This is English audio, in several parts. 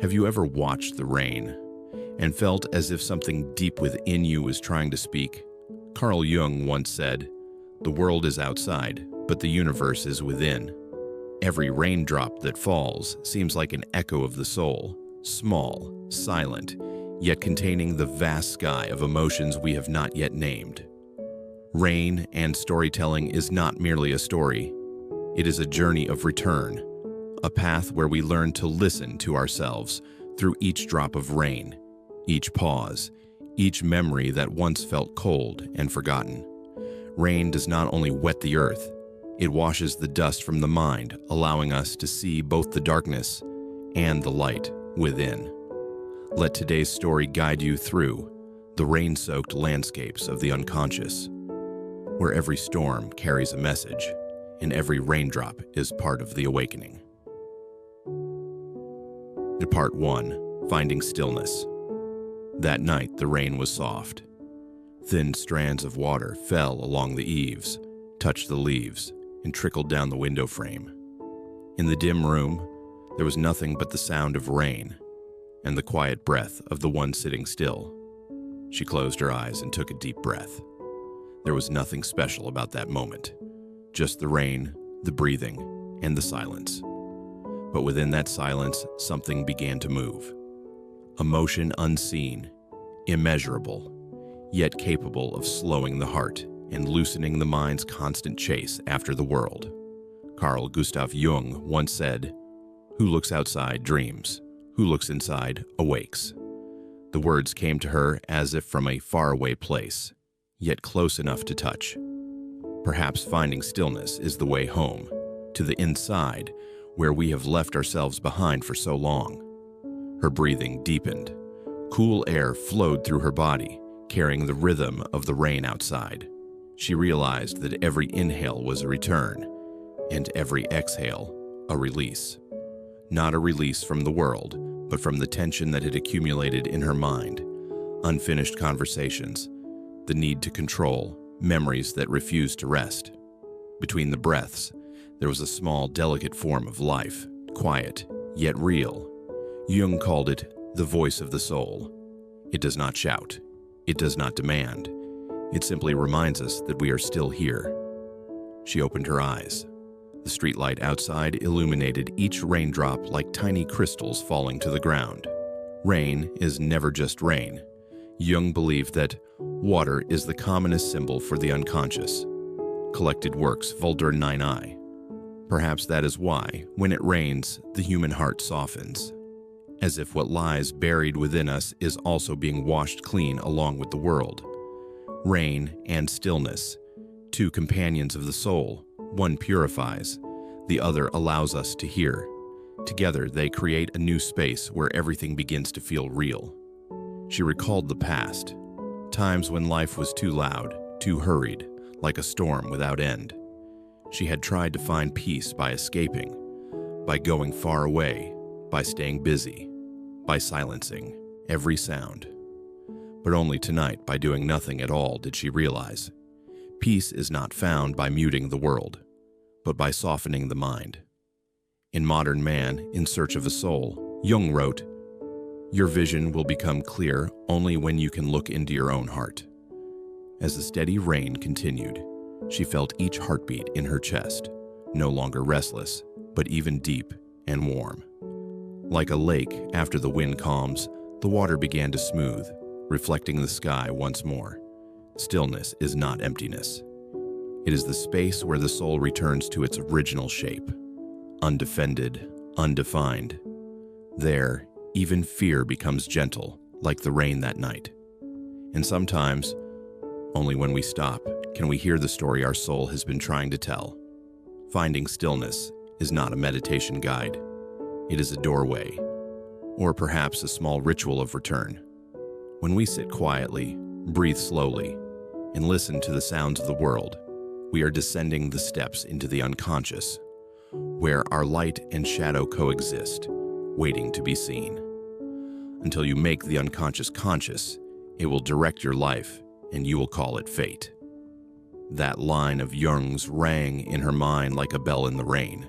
Have you ever watched the rain and felt as if something deep within you was trying to speak? Carl Jung once said, "The world is outside, but the universe is within." Every raindrop that falls seems like an echo of the soul, small, silent, yet containing the vast sky of emotions we have not yet named. Rain and storytelling is not merely a story. It is a journey of return, a path where we learn to listen to ourselves through each drop of rain, each pause, each memory that once felt cold and forgotten. Rain does not only wet the earth, it washes the dust from the mind, allowing us to see both the darkness and the light within. Let today's story guide you through the rain-soaked landscapes of the unconscious, where every storm carries a message and every raindrop is part of the awakening. Part 1. Finding Stillness. That night, the rain was soft. Thin strands of water fell along the eaves, touched the leaves, and trickled down the window frame. In the dim room, there was nothing but the sound of rain and the quiet breath of the one sitting still. She closed her eyes and took a deep breath. There was nothing special about that moment, just the rain, the breathing, and the silence. But within that silence, something began to move. A motion unseen, immeasurable, yet capable of slowing the heart and loosening the mind's constant chase after the world. Carl Gustav Jung once said, "Who looks outside dreams, who looks inside awakes." The words came to her as if from a faraway place, yet close enough to touch. Perhaps finding stillness is the way home, to the inside, where we have left ourselves behind for so long. Her breathing deepened. Cool air flowed through her body, carrying the rhythm of the rain outside. She realized that every inhale was a return, and every exhale a release. Not a release from the world, but from the tension that had accumulated in her mind. Unfinished conversations, the need to control, memories that refused to rest. Between the breaths, there was a small, delicate form of life, quiet, yet real. Jung called it the voice of the soul. It does not shout. It does not demand. It simply reminds us that we are still here. She opened her eyes. The streetlight outside illuminated each raindrop like tiny crystals falling to the ground. Rain is never just rain. Jung believed that water is the commonest symbol for the unconscious. Collected works, Vulder 9I. Perhaps that is why, when it rains, the human heart softens, as if what lies buried within us is also being washed clean along with the world. Rain and stillness, two companions of the soul, one purifies, the other allows us to hear. Together, they create a new space where everything begins to feel real. She recalled the past, times when life was too loud, too hurried, like a storm without end. She had tried to find peace by escaping, by going far away, by staying busy, by silencing every sound. But only tonight, by doing nothing at all, did she realize peace is not found by muting the world, but by softening the mind. In Modern Man, in Search of a Soul, Jung wrote, "Your vision will become clear only when you can look into your own heart." As the steady rain continued, she felt each heartbeat in her chest, no longer restless, but even deep and warm. Like a lake after the wind calms, the water began to smooth, reflecting the sky once more. Stillness is not emptiness. It is the space where the soul returns to its original shape, undefended, undefined. There, even fear becomes gentle, like the rain that night. And sometimes, only when we stop, can we hear the story our soul has been trying to tell. Finding stillness is not a meditation guide. It is a doorway, or perhaps a small ritual of return. When we sit quietly, breathe slowly, and listen to the sounds of the world, we are descending the steps into the unconscious, where our light and shadow coexist, waiting to be seen. Until you make the unconscious conscious, it will direct your life, and you will call it fate. That line of Jung's rang in her mind like a bell in the rain.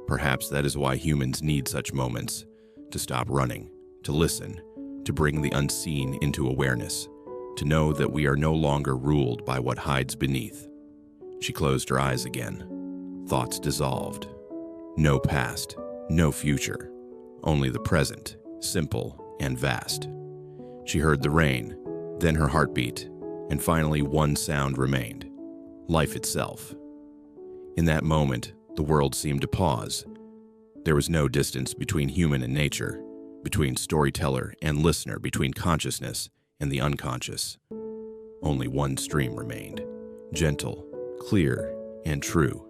Perhaps that is why humans need such moments, to stop running, to listen, to bring the unseen into awareness, to know that we are no longer ruled by what hides beneath. She closed her eyes again. Thoughts dissolved. No past, no future, only the present, simple and vast. She heard the rain, then her heartbeat, and finally one sound remained: life itself. In that moment, the world seemed to pause. There was no distance between human and nature, between storyteller and listener, between consciousness and the unconscious. Only one stream remained, gentle, clear, and true.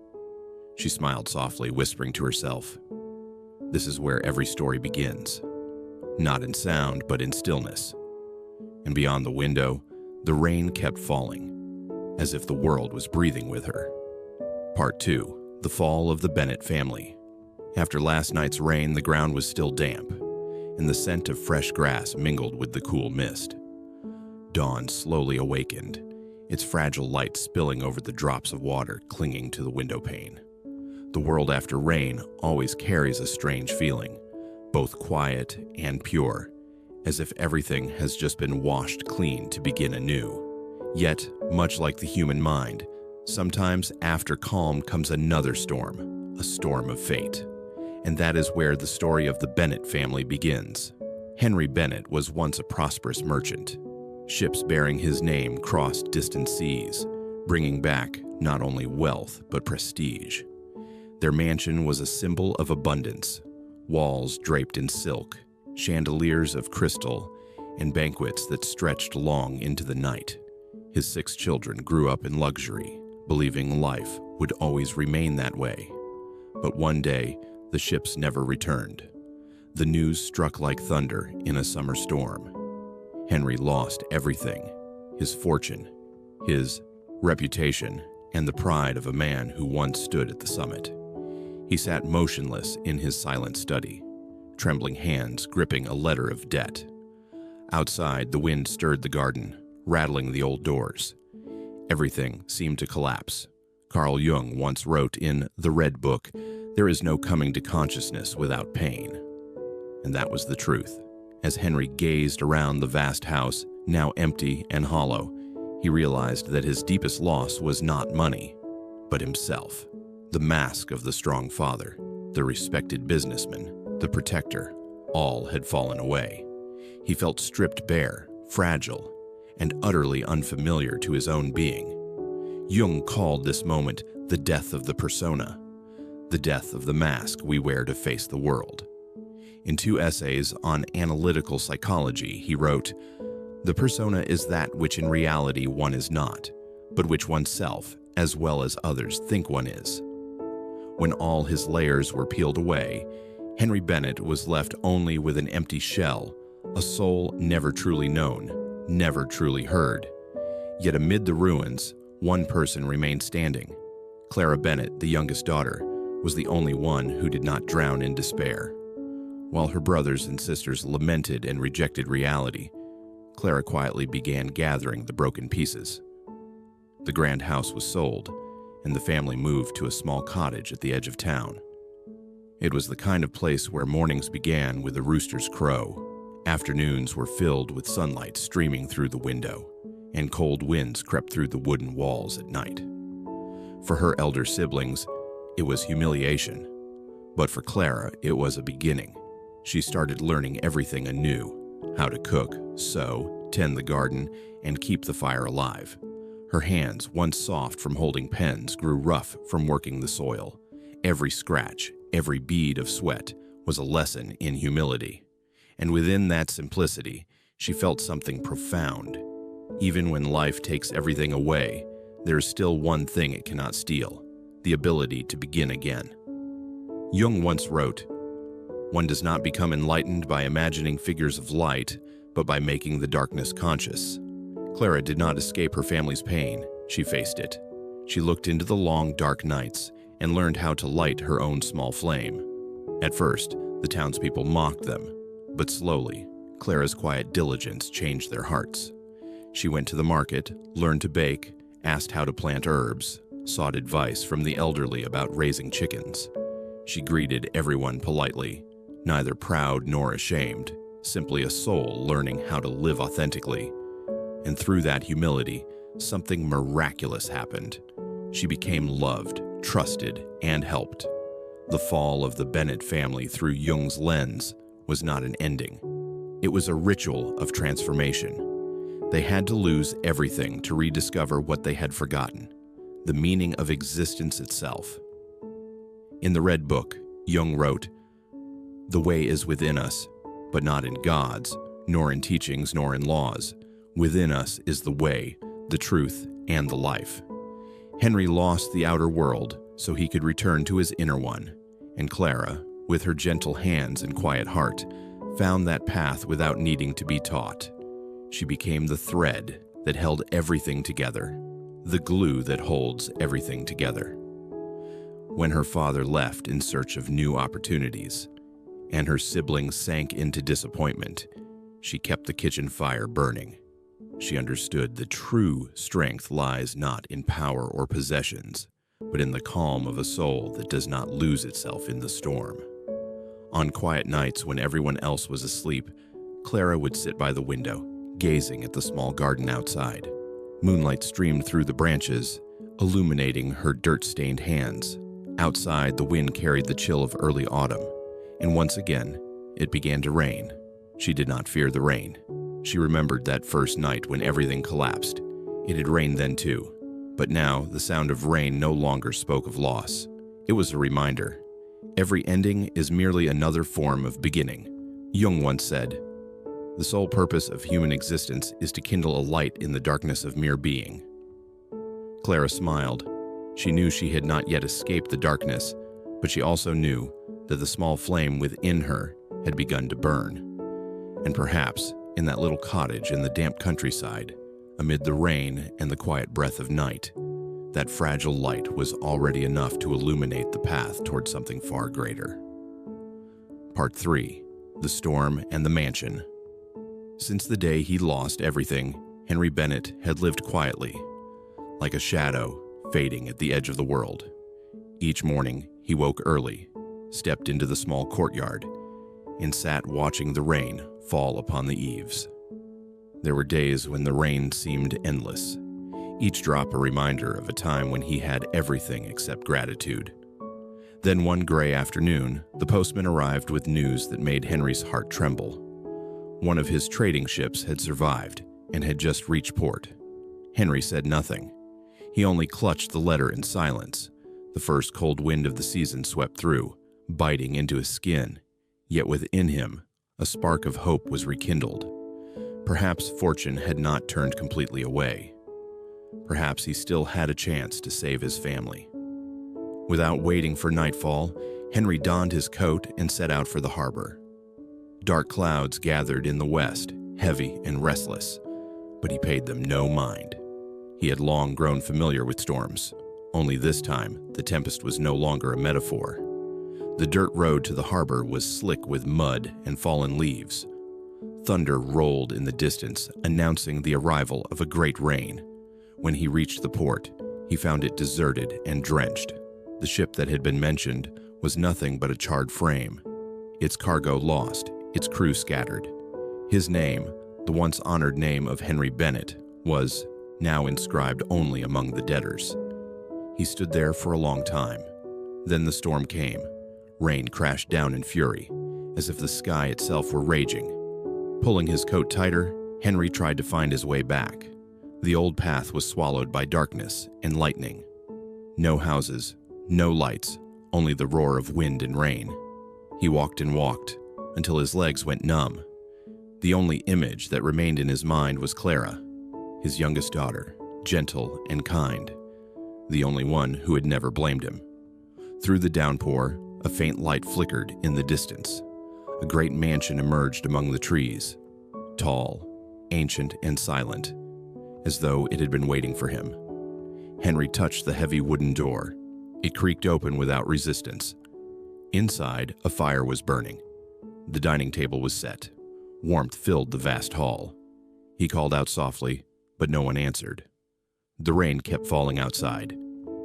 She smiled softly, whispering to herself, "This is where every story begins, not in sound, but in stillness." And beyond the window, the rain kept falling, as if the world was breathing with her. Part 2. The Fall of the Bennett Family. After last night's rain, the ground was still damp, and the scent of fresh grass mingled with the cool mist. Dawn slowly awakened, its fragile light spilling over the drops of water clinging to the window pane. The world after rain always carries a strange feeling, both quiet and pure, as if everything has just been washed clean to begin anew. Yet, much like the human mind, sometimes after calm comes another storm, a storm of fate. And that is where the story of the Bennett family begins. Henry Bennett was once a prosperous merchant. Ships bearing his name crossed distant seas, bringing back not only wealth but prestige. Their mansion was a symbol of abundance, walls draped in silk, chandeliers of crystal, and banquets that stretched long into the night. His 6 children grew up in luxury, believing life would always remain that way. But one day, the ships never returned. The news struck like thunder in a summer storm. Henry lost everything: his fortune, his reputation, and the pride of a man who once stood at the summit. He sat motionless in his silent study, trembling hands gripping a letter of debt. Outside, the wind stirred the garden, rattling the old doors. Everything seemed to collapse. Carl Jung once wrote in The Red Book, "There is no coming to consciousness without pain." And that was the truth. As Henry gazed around the vast house, now empty and hollow, he realized that his deepest loss was not money, but himself. The mask of the strong father, the respected businessman, the protector, all had fallen away. He felt stripped bare, fragile, and utterly unfamiliar to his own being. Jung called this moment the death of the persona, the death of the mask we wear to face the world. In 2 essays on analytical psychology, he wrote, "The persona is that which in reality one is not, but which oneself, as well as others, think one is." When all his layers were peeled away, Henry Bennett was left only with an empty shell, a soul never truly known, never truly heard. Yet amid the ruins, one person remained standing. Clara Bennett, the youngest daughter, was the only one who did not drown in despair. While her brothers and sisters lamented and rejected reality, Clara quietly began gathering the broken pieces. The grand house was sold, and the family moved to a small cottage at the edge of town. It was the kind of place where mornings began with a rooster's crow, afternoons were filled with sunlight streaming through the window, and cold winds crept through the wooden walls at night. For her elder siblings, it was humiliation, but for Clara, it was a beginning. She started learning everything anew: how to cook, sew, tend the garden, and keep the fire alive. Her hands, once soft from holding pens, grew rough from working the soil. Every scratch, every bead of sweat was a lesson in humility. And within that simplicity, she felt something profound. Even when life takes everything away, there is still one thing it cannot steal: the ability to begin again. Jung once wrote, "One does not become enlightened by imagining figures of light, but by making the darkness conscious." Clara did not escape her family's pain. She faced it. She looked into the long, dark nights and learned how to light her own small flame. At first, the townspeople mocked them, but slowly, Clara's quiet diligence changed their hearts. She went to the market, learned to bake, asked how to plant herbs, sought advice from the elderly about raising chickens. She greeted everyone politely, neither proud nor ashamed, simply a soul learning how to live authentically. And through that humility, something miraculous happened. She became loved, trusted, and helped. The fall of the Bennett family through Jung's lens was not an ending. It was a ritual of transformation. They had to lose everything to rediscover what they had forgotten, the meaning of existence itself. In the Red Book, Jung wrote, "The way is within us, but not in God's, nor in teachings, nor in laws. Within us is the way, the truth, and the life." Henry lost the outer world so he could return to his inner one, and Clara, with her gentle hands and quiet heart, found that path without needing to be taught. She became the thread that held everything together, the glue that holds everything together. When her father left in search of new opportunities, and her siblings sank into disappointment, she kept the kitchen fire burning. She understood the true strength lies not in power or possessions, but in the calm of a soul that does not lose itself in the storm. On quiet nights when everyone else was asleep, Clara would sit by the window, gazing at the small garden outside. Moonlight streamed through the branches, illuminating her dirt-stained hands. Outside, the wind carried the chill of early autumn, and once again, it began to rain. She did not fear the rain. She remembered that first night when everything collapsed. It had rained then too, but now the sound of rain no longer spoke of loss. It was a reminder. Every ending is merely another form of beginning. Jung once said, "The sole purpose of human existence is to kindle a light in the darkness of mere being." Clara smiled. She knew she had not yet escaped the darkness, but she also knew that the small flame within her had begun to burn. And perhaps, in that little cottage in the damp countryside, amid the rain and the quiet breath of night, that fragile light was already enough to illuminate the path toward something far greater. Part 3. The Storm and the Mansion. Since the day he lost everything, Henry Bennett had lived quietly, like a shadow fading at the edge of the world. Each morning, he woke early, stepped into the small courtyard, and sat watching the rain fall upon the eaves. There were days when the rain seemed endless, each drop a reminder of a time when he had everything except gratitude. Then one gray afternoon, the postman arrived with news that made Henry's heart tremble. One of his trading ships had survived and had just reached port. Henry said nothing. He only clutched the letter in silence. The first cold wind of the season swept through, biting into his skin, yet within him, a spark of hope was rekindled. Perhaps fortune had not turned completely away. Perhaps he still had a chance to save his family. Without waiting for nightfall, Henry donned his coat and set out for the harbor. Dark clouds gathered in the west, heavy and restless, but he paid them no mind. He had long grown familiar with storms, only this time the tempest was no longer a metaphor. The dirt road to the harbor was slick with mud and fallen leaves. Thunder rolled in the distance, announcing the arrival of a great rain. When he reached the port, he found it deserted and drenched. The ship that had been mentioned was nothing but a charred frame, its cargo lost, its crew scattered. His name, the once honored name of Henry Bennett, was now inscribed only among the debtors. He stood there for a long time. Then the storm came. Rain crashed down in fury, as if the sky itself were raging. Pulling his coat tighter, Henry tried to find his way back. The old path was swallowed by darkness and lightning. No houses, no lights, only the roar of wind and rain. He walked and walked, until his legs went numb. The only image that remained in his mind was Clara, his youngest daughter, gentle and kind, the only one who had never blamed him. Through the downpour, a faint light flickered in the distance. A great mansion emerged among the trees, tall, ancient, and silent, as though it had been waiting for him. Henry touched the heavy wooden door. It creaked open without resistance. Inside, a fire was burning. The dining table was set. Warmth filled the vast hall. He called out softly, but no one answered. The rain kept falling outside,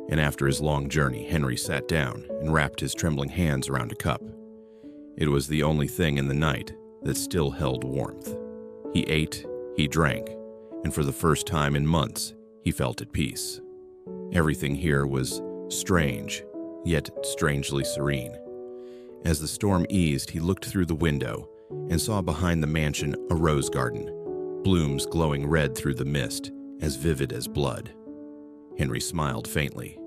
and after his long journey, Henry sat down and wrapped his trembling hands around a cup. It was the only thing in the night that still held warmth. He ate, he drank, and for the first time in months, he felt at peace. Everything here was strange, yet strangely serene. As the storm eased, he looked through the window and saw behind the mansion a rose garden, blooms glowing red through the mist, as vivid as blood. Henry smiled faintly.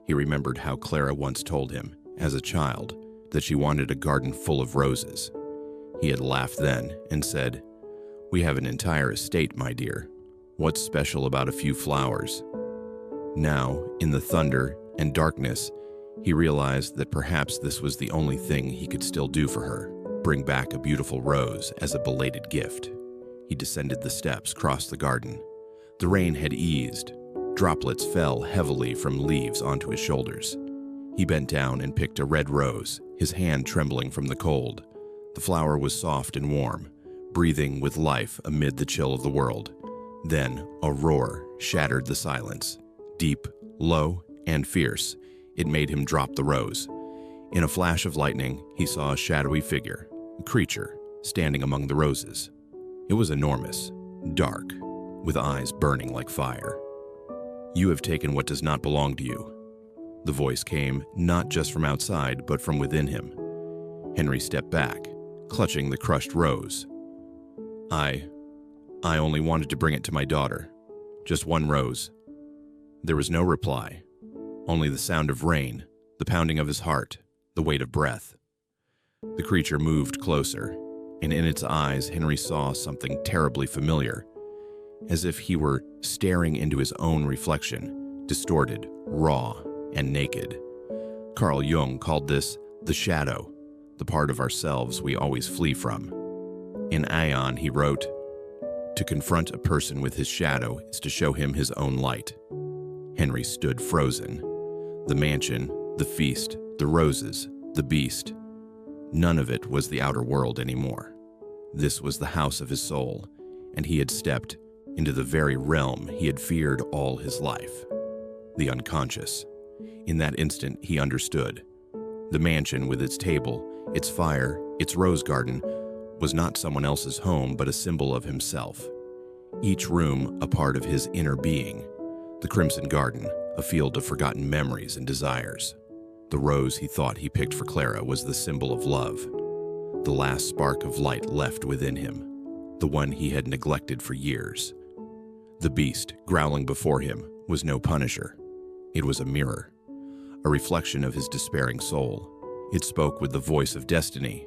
He remembered how Clara once told him, as a child, that she wanted a garden full of roses. He had laughed then and said, "We have an entire estate, my dear. What's special about a few flowers?" Now, in the thunder and darkness, he realized that perhaps this was the only thing he could still do for her, bring back a beautiful rose as a belated gift. He descended the steps, crossed the garden. The rain had eased. Droplets fell heavily from leaves onto his shoulders. He bent down and picked a red rose, his hand trembling from the cold. The flower was soft and warm, breathing with life amid the chill of the world. Then a roar shattered the silence. Deep, low, and fierce, it made him drop the rose. In a flash of lightning, he saw a shadowy figure, a creature, standing among the roses. It was enormous, dark, with eyes burning like fire. "You have taken what does not belong to you." The voice came not just from outside, but from within him. Henry stepped back, clutching the crushed rose. I only wanted to bring it to my daughter. Just one rose." There was no reply, only the sound of rain, the pounding of his heart, the weight of breath. The creature moved closer, and in its eyes Henry saw something terribly familiar, as if he were staring into his own reflection, distorted, raw, and naked. Carl Jung called this the shadow, the part of ourselves we always flee from. In Aeon, he wrote, "To confront a person with his shadow is to show him his own light." Henry stood frozen. The mansion, the feast, the roses, the beast. None of it was the outer world anymore. This was the house of his soul, and he had stepped into the very realm he had feared all his life. The unconscious. In that instant, he understood. The mansion with its table, its fire, its rose garden, was not someone else's home, but a symbol of himself. Each room a part of his inner being. The crimson garden, a field of forgotten memories and desires. The rose he thought he picked for Clara was the symbol of love. The last spark of light left within him, the one he had neglected for years. The beast, growling before him, was no punisher. It was a mirror, a reflection of his despairing soul. It spoke with the voice of destiny,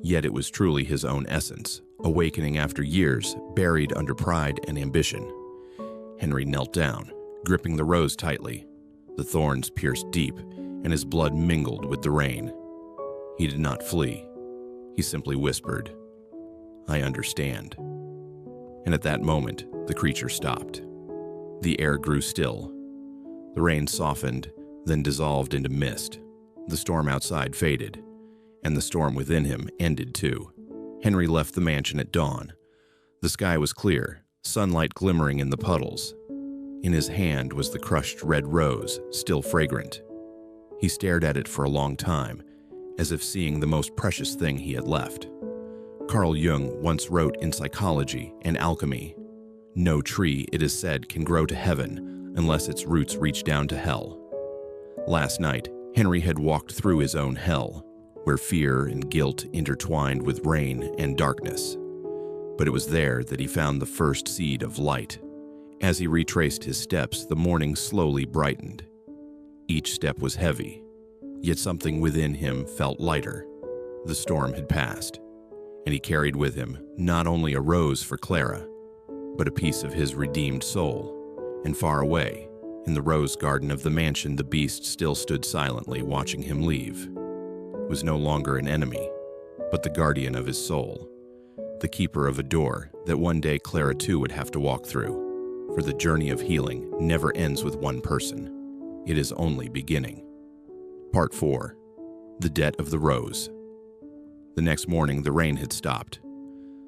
yet it was truly his own essence, awakening after years, buried under pride and ambition. Henry knelt down, gripping the rose tightly. The thorns pierced deep, and his blood mingled with the rain. He did not flee. He simply whispered, "I understand." And at that moment, the creature stopped. The air grew still. The rain softened, then dissolved into mist. The storm outside faded, and the storm within him ended too. Henry left the mansion at dawn. The sky was clear, sunlight glimmering in the puddles. In his hand was the crushed red rose, still fragrant. He stared at it for a long time, as if seeing the most precious thing he had left. Carl Jung once wrote in Psychology and Alchemy, "No tree, it is said, can grow to heaven unless its roots reach down to hell." Last night, Henry had walked through his own hell, where fear and guilt intertwined with rain and darkness. But it was there that he found the first seed of light. As he retraced his steps, the morning slowly brightened. Each step was heavy, yet something within him felt lighter. The storm had passed, and he carried with him not only a rose for Clara, but a piece of his redeemed soul. And far away, in the rose garden of the mansion, the beast still stood silently watching him leave. It was no longer an enemy, but the guardian of his soul, the keeper of a door that one day Clara too would have to walk through. For the journey of healing never ends with one person. It is only beginning. Part 4. The Debt of the Rose. The next morning, the rain had stopped.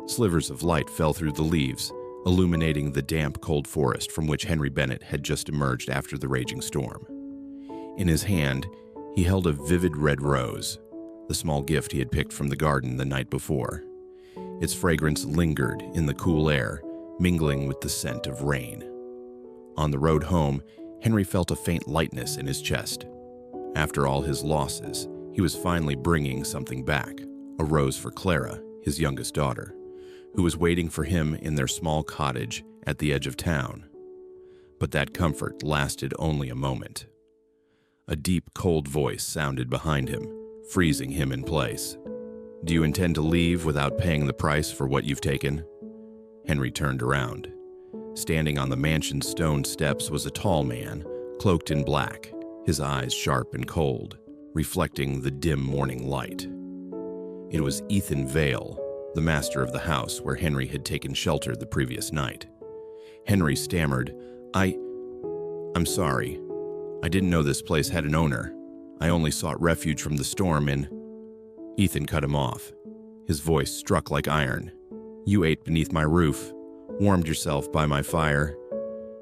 Slivers of light fell through the leaves, illuminating the damp, cold forest from which Henry Bennett had just emerged after the raging storm. In his hand, he held a vivid red rose, the small gift he had picked from the garden the night before. Its fragrance lingered in the cool air, mingling with the scent of rain. On the road home, Henry felt a faint lightness in his chest. After all his losses, he was finally bringing something back, a rose for Clara, his youngest daughter, who was waiting for him in their small cottage at the edge of town. But that comfort lasted only a moment. A deep, cold voice sounded behind him, freezing him in place. "Do you intend to leave without paying the price for what you've taken?" Henry turned around. Standing on the mansion's stone steps was a tall man, cloaked in black, his eyes sharp and cold, reflecting the dim morning light. It was Ethan Vale, the master of the house where Henry had taken shelter the previous night. Henry stammered, I'm sorry. I didn't know this place had an owner. I only sought refuge from the storm and—" Ethan cut him off. His voice struck like iron. "You ate beneath my roof, warmed yourself by my fire,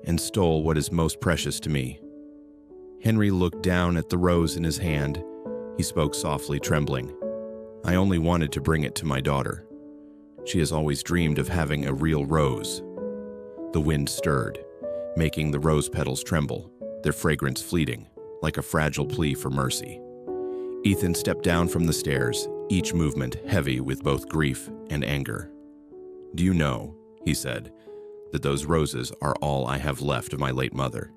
and stole what is most precious to me." Henry looked down at the rose in his hand. He spoke softly, trembling. "I only wanted to bring it to my daughter. She has always dreamed of having a real rose." The wind stirred, making the rose petals tremble, their fragrance fleeting, like a fragile plea for mercy. Ethan stepped down from the stairs, each movement heavy with both grief and anger. "Do you know," he said, "that those roses are all I have left of my late mother?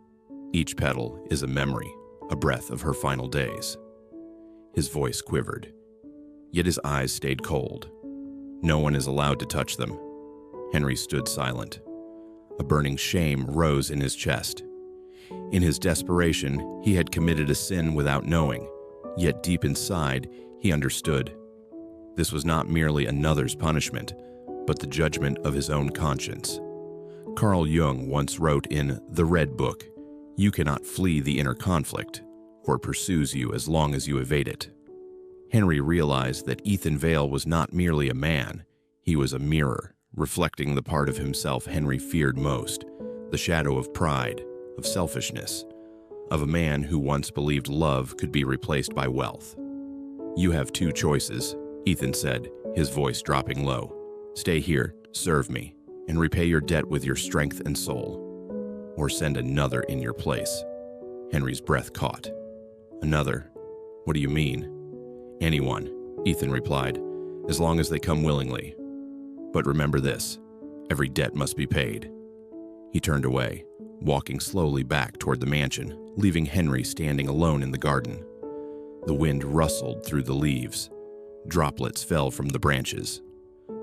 Each petal is a memory, a breath of her final days." His voice quivered, yet his eyes stayed cold. "No one is allowed to touch them." Henry stood silent. A burning shame rose in his chest. In his desperation, he had committed a sin without knowing, yet deep inside, he understood. This was not merely another's punishment, but the judgment of his own conscience. Carl Jung once wrote in The Red Book, "You cannot flee the inner conflict, for it pursues you as long as you evade it." Henry realized that Ethan Vale was not merely a man, he was a mirror, reflecting the part of himself Henry feared most, the shadow of pride, of selfishness, of a man who once believed love could be replaced by wealth. "You have two choices," Ethan said, his voice dropping low. "Stay here, serve me, and repay your debt with your strength and soul, or send another in your place." Henry's breath caught. "Another? What do you mean?" "Anyone," Ethan replied, "as long as they come willingly. But remember this, every debt must be paid." He turned away, walking slowly back toward the mansion, leaving Henry standing alone in the garden. The wind rustled through the leaves. Droplets fell from the branches.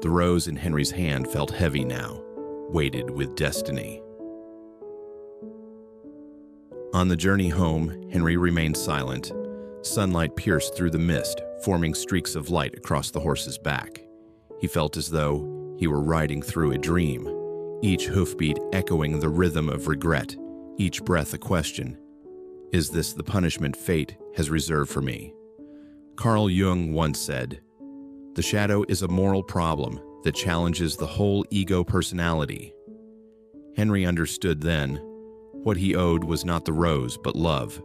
The rose in Henry's hand felt heavy now, weighted with destiny. On the journey home, Henry remained silent. Sunlight pierced through the mist, forming streaks of light across the horse's back. He felt as though he were riding through a dream, each hoofbeat echoing the rhythm of regret, each breath a question. Is this the punishment fate has reserved for me? Carl Jung once said, "The shadow is a moral problem that challenges the whole ego personality." Henry understood then. What he owed was not the rose, but love,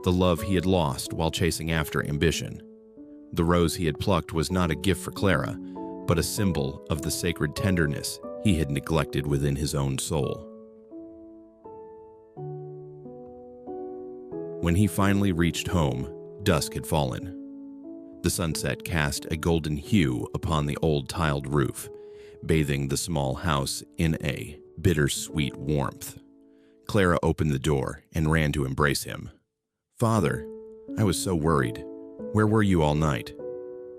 the love he had lost while chasing after ambition. The rose he had plucked was not a gift for Clara, but a symbol of the sacred tenderness he had neglected within his own soul. When he finally reached home, dusk had fallen. The sunset cast a golden hue upon the old tiled roof, bathing the small house in a bittersweet warmth. Clara opened the door and ran to embrace him. "Father, I was so worried. Where were you all night?"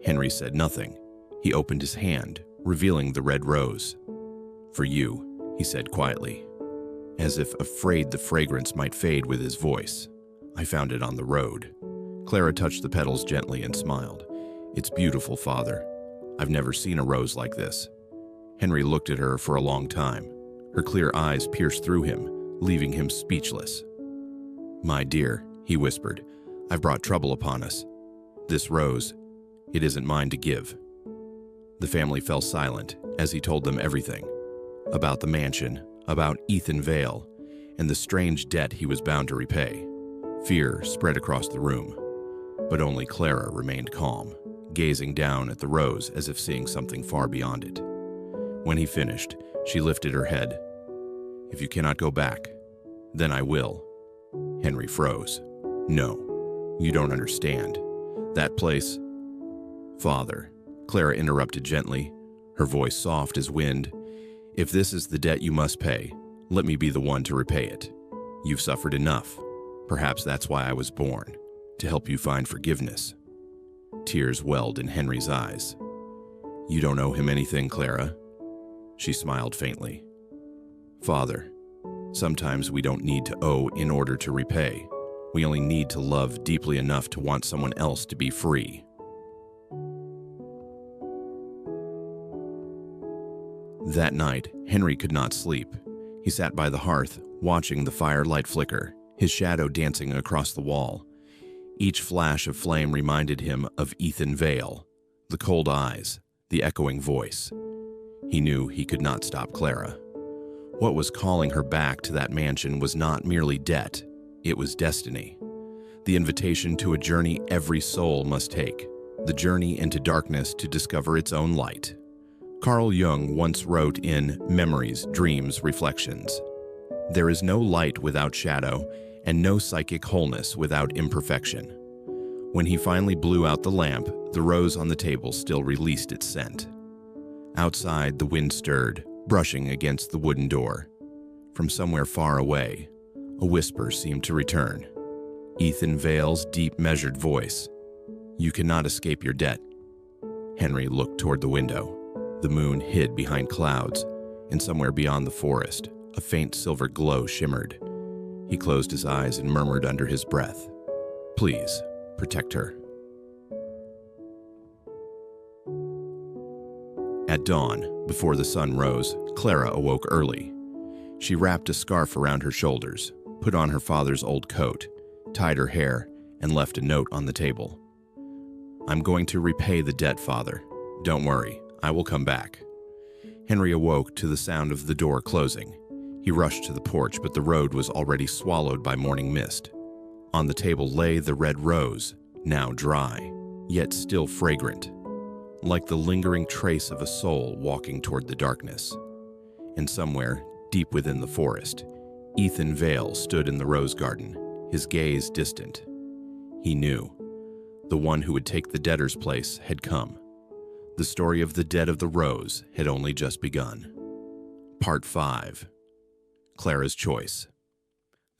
Henry said nothing. He opened his hand, revealing the red rose. "For you," he said quietly, as if afraid the fragrance might fade with his voice. "I found it on the road." Clara touched the petals gently and smiled. "It's beautiful, Father. I've never seen a rose like this." Henry looked at her for a long time. Her clear eyes pierced through him, leaving him speechless. "My dear," he whispered, "I've brought trouble upon us. This rose, it isn't mine to give." The family fell silent as he told them everything. About the mansion, about Ethan Vale, and the strange debt he was bound to repay. Fear spread across the room, but only Clara remained calm, gazing down at the rose as if seeing something far beyond it. When he finished, she lifted her head. "If you cannot go back, then I will." Henry froze. "No, you don't understand. That place—" "Father," Clara interrupted gently, her voice soft as wind, "if this is the debt you must pay, let me be the one to repay it. You've suffered enough. Perhaps that's why I was born, to help you find forgiveness." Tears welled in Henry's eyes. "You don't owe him anything, Clara." She smiled faintly. "Father, sometimes we don't need to owe in order to repay. We only need to love deeply enough to want someone else to be free." That night, Henry could not sleep. He sat by the hearth, watching the firelight flicker, his shadow dancing across the wall. Each flash of flame reminded him of Ethan Vale, the cold eyes, the echoing voice. He knew he could not stop Clara. What was calling her back to that mansion was not merely debt, it was destiny. The invitation to a journey every soul must take, the journey into darkness to discover its own light. Carl Jung once wrote in Memories, Dreams, Reflections, "There is no light without shadow, and no psychic wholeness without imperfection." When he finally blew out the lamp, the rose on the table still released its scent. Outside, the wind stirred, brushing against the wooden door. From somewhere far away, a whisper seemed to return. Ethan Vale's deep, measured voice. "You cannot escape your debt." Henry looked toward the window. The moon hid behind clouds, and somewhere beyond the forest, a faint silver glow shimmered. He closed his eyes and murmured under his breath, "Please, protect her." At dawn, before the sun rose, Clara awoke early. She wrapped a scarf around her shoulders, put on her father's old coat, tied her hair, and left a note on the table. "I'm going to repay the debt, Father. Don't worry, I will come back." Henry awoke to the sound of the door closing. He rushed to the porch, but the road was already swallowed by morning mist. On the table lay the red rose, now dry, yet still fragrant, like the lingering trace of a soul walking toward the darkness. And somewhere, deep within the forest, Ethan Vale stood in the rose garden, his gaze distant. He knew. The one who would take the debtor's place had come. The story of the debt of the rose had only just begun. Part 5. Clara's Choice.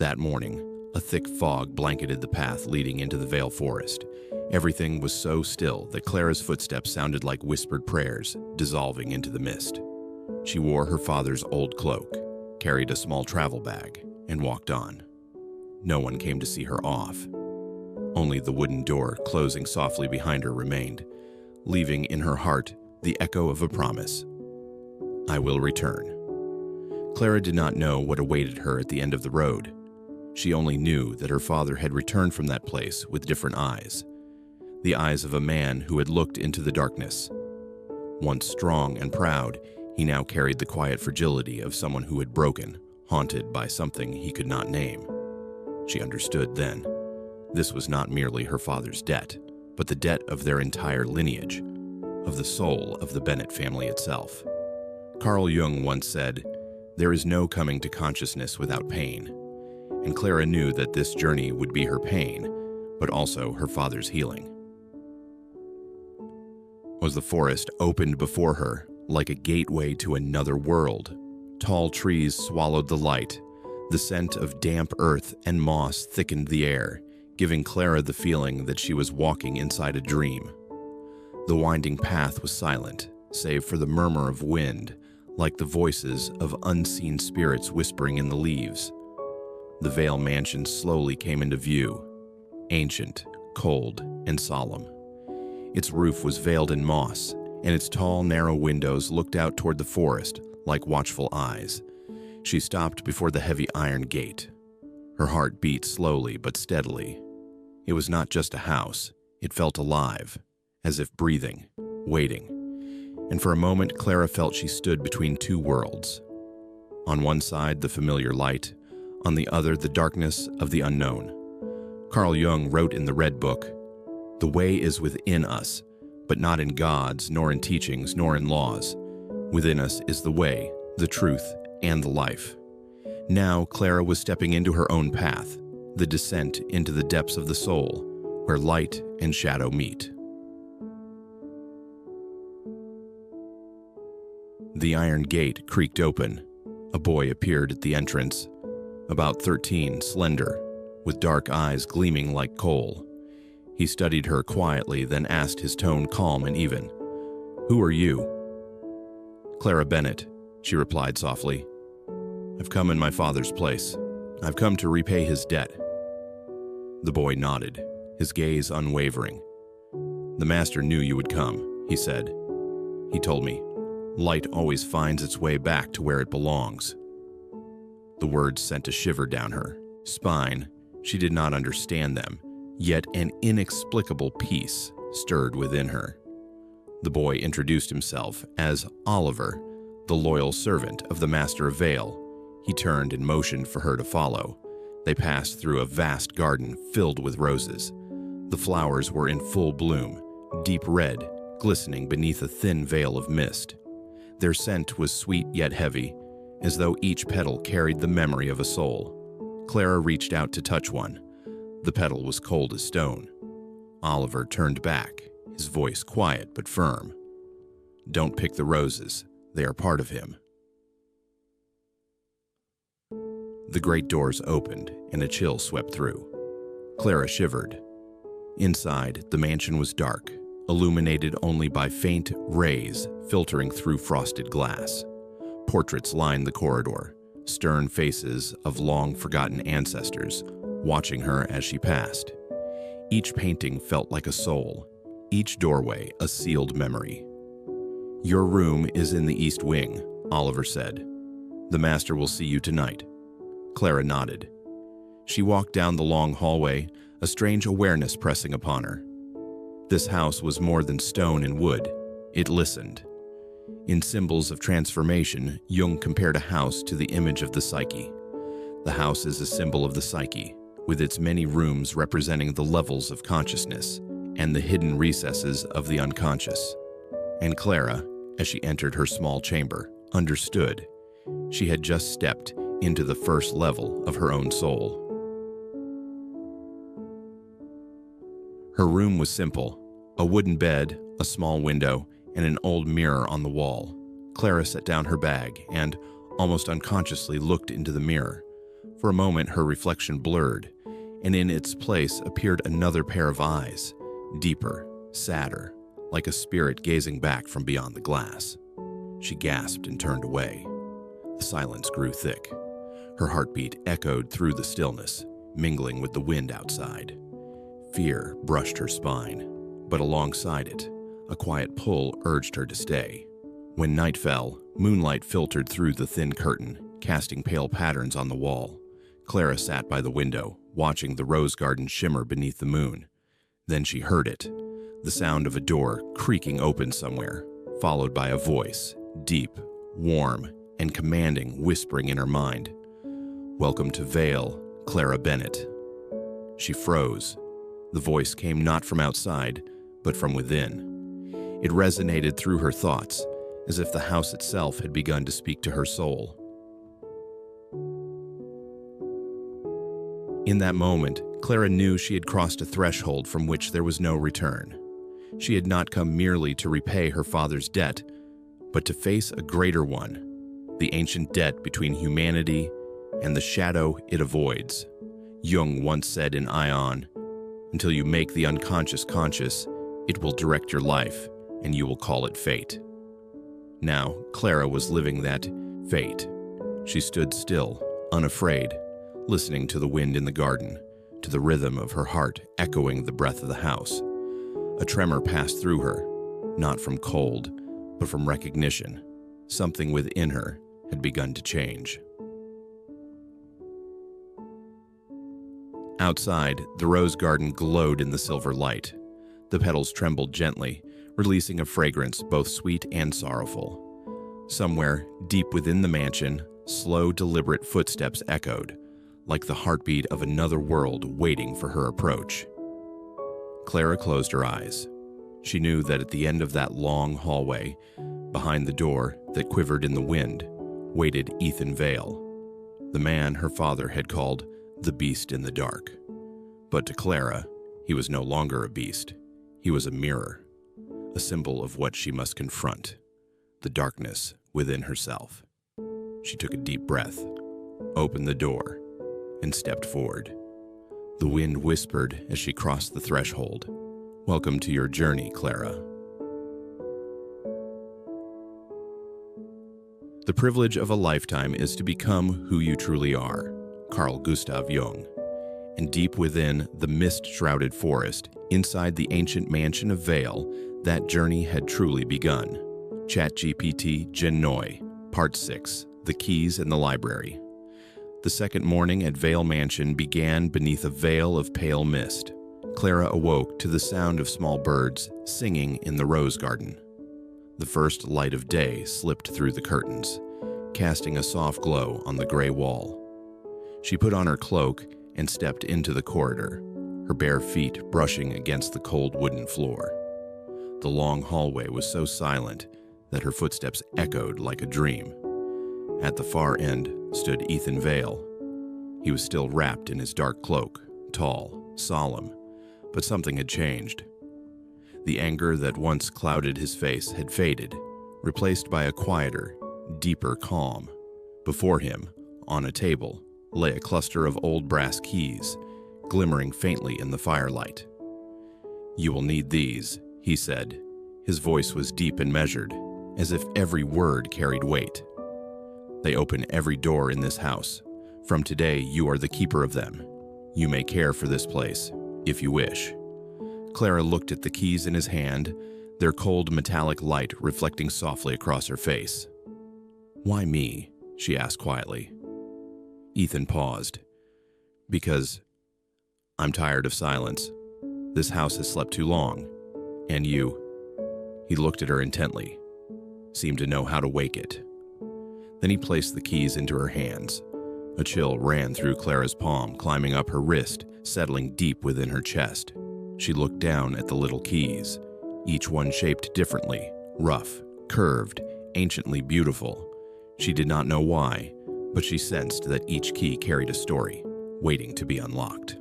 That morning, a thick fog blanketed the path leading into the Vale forest. Everything was so still that Clara's footsteps sounded like whispered prayers, dissolving into the mist. She wore her father's old cloak, carried a small travel bag, and walked on. No one came to see her off. Only the wooden door closing softly behind her remained, leaving in her heart the echo of a promise. "I will return." Clara did not know what awaited her at the end of the road. She only knew that her father had returned from that place with different eyes. The eyes of a man who had looked into the darkness. Once strong and proud, he now carried the quiet fragility of someone who had broken, haunted by something he could not name. She understood then. This was not merely her father's debt, but the debt of their entire lineage, of the soul of the Bennett family itself. Carl Jung once said, "There is no coming to consciousness without pain," and Clara knew that this journey would be her pain, but also her father's healing. Was the forest opened before her, like a gateway to another world? Tall trees swallowed the light. The scent of damp earth and moss thickened the air, giving Clara the feeling that she was walking inside a dream. The winding path was silent, save for the murmur of wind, like the voices of unseen spirits whispering in the leaves. The Vale mansion slowly came into view, ancient, cold, and solemn. Its roof was veiled in moss, and its tall, narrow windows looked out toward the forest like watchful eyes. She stopped before the heavy iron gate. Her heart beat slowly but steadily. It was not just a house. It felt alive, as if breathing, waiting. And for a moment, Clara felt she stood between two worlds. On one side, the familiar light. On the other, the darkness of the unknown. Carl Jung wrote in the Red Book, "The way is within us, but not in gods, nor in teachings, nor in laws. Within us is the way, the truth, and the life. Now Clara was stepping into her own path, the descent into the depths of the soul, where light and shadow meet. The iron gate creaked open. A boy appeared at the entrance, about 13, slender, with dark eyes gleaming like coal. He studied her quietly, then asked, his tone calm and even, "Who are you?" "Clara Bennett," she replied softly. "I've come in my father's place. I've come to repay his debt." The boy nodded, his gaze unwavering. "The master knew you would come," he said. "He told me, light always finds its way back to where it belongs." The words sent a shiver down her spine. She did not understand them, yet an inexplicable peace stirred within her. The boy introduced himself as Oliver, the loyal servant of the master of Vale. He turned and motioned for her to follow. They passed through a vast garden filled with roses. The flowers were in full bloom, deep red, glistening beneath a thin veil of mist. Their scent was sweet yet heavy, as though each petal carried the memory of a soul. Clara reached out to touch one. The petal was cold as stone. Oliver turned back, his voice quiet but firm. "Don't pick the roses. They are part of him." The great doors opened, and a chill swept through. Clara shivered. Inside, the mansion was dark, illuminated only by faint rays filtering through frosted glass. Portraits lined the corridor, stern faces of long-forgotten ancestors, watching her as she passed. Each painting felt like a soul, each doorway a sealed memory. "Your room is in the east wing," Oliver said. "The master will see you tonight." Clara nodded. She walked down the long hallway, a strange awareness pressing upon her. This house was more than stone and wood. It listened. In Symbols of Transformation, Jung compared a house to the image of the psyche. The house is a symbol of the psyche, with its many rooms representing the levels of consciousness and the hidden recesses of the unconscious. And Clara, as she entered her small chamber, understood. She had just stepped into the first level of her own soul. Her room was simple: a wooden bed, a small window, and an old mirror on the wall. Clara set down her bag and, almost unconsciously, looked into the mirror. For a moment, her reflection blurred, and in its place appeared another pair of eyes, deeper, sadder, like a spirit gazing back from beyond the glass. She gasped and turned away. The silence grew thick. Her heartbeat echoed through the stillness, mingling with the wind outside. Fear brushed her spine, but alongside it, a quiet pull urged her to stay. When night fell, moonlight filtered through the thin curtain, casting pale patterns on the wall. Clara sat by the window, watching the rose garden shimmer beneath the moon. Then she heard it, the sound of a door creaking open somewhere, followed by a voice, deep, warm, and commanding, whispering in her mind, "Welcome to Vale, Clara Bennett." She froze. The voice came not from outside, but from within. It resonated through her thoughts, as if the house itself had begun to speak to her soul. In that moment, Clara knew she had crossed a threshold from which there was no return. She had not come merely to repay her father's debt, but to face a greater one, the ancient debt between humanity and the shadow it avoids. Jung once said in Ion, "Until you make the unconscious conscious, it will direct your life, and you will call it fate." Now, Clara was living that fate. She stood still, unafraid, listening to the wind in the garden, to the rhythm of her heart echoing the breath of the house. A tremor passed through her, not from cold, but from recognition. Something within her had begun to change. Outside, the rose garden glowed in the silver light. The petals trembled gently, releasing a fragrance both sweet and sorrowful. Somewhere, deep within the mansion, slow, deliberate footsteps echoed, like the heartbeat of another world waiting for her approach. Clara closed her eyes. She knew that at the end of that long hallway, behind the door that quivered in the wind, waited Ethan Vale, the man her father had called the beast in the dark. But to Clara, he was no longer a beast. He was a mirror, a symbol of what she must confront, the darkness within herself. She took a deep breath, opened the door, and stepped forward. The wind whispered as she crossed the threshold. "Welcome to your journey, Clara." The privilege of a lifetime is to become who you truly are, Carl Gustav Jung. And deep within the mist-shrouded forest, inside the ancient mansion of Vale, that journey had truly begun. ChatGPT Gen Noi, Part 6, The Keys in the Library. The second morning at Vale Mansion began beneath a veil of pale mist. Clara awoke to the sound of small birds singing in the rose garden. The first light of day slipped through the curtains, casting a soft glow on the gray wall. She put on her cloak and stepped into the corridor, her bare feet brushing against the cold wooden floor. The long hallway was so silent that her footsteps echoed like a dream. At the far end stood Ethan Vale. He was still wrapped in his dark cloak, tall, solemn, but something had changed. The anger that once clouded his face had faded, replaced by a quieter, deeper calm. Before him, on a table, lay a cluster of old brass keys, glimmering faintly in the firelight. "You will need these," he said. His voice was deep and measured, as if every word carried weight. "They open every door in this house. From today, you are the keeper of them. You may care for this place, if you wish." Clara looked at the keys in his hand, their cold metallic light reflecting softly across her face. "Why me?" she asked quietly. Ethan paused. "Because I'm tired of silence. This house has slept too long. And you." He looked at her intently, seemed to know how to wake it. Then he placed the keys into her hands. A chill ran through Clara's palm, climbing up her wrist, settling deep within her chest. She looked down at the little keys, each one shaped differently, rough, curved, anciently beautiful. She did not know why, but she sensed that each key carried a story, waiting to be unlocked.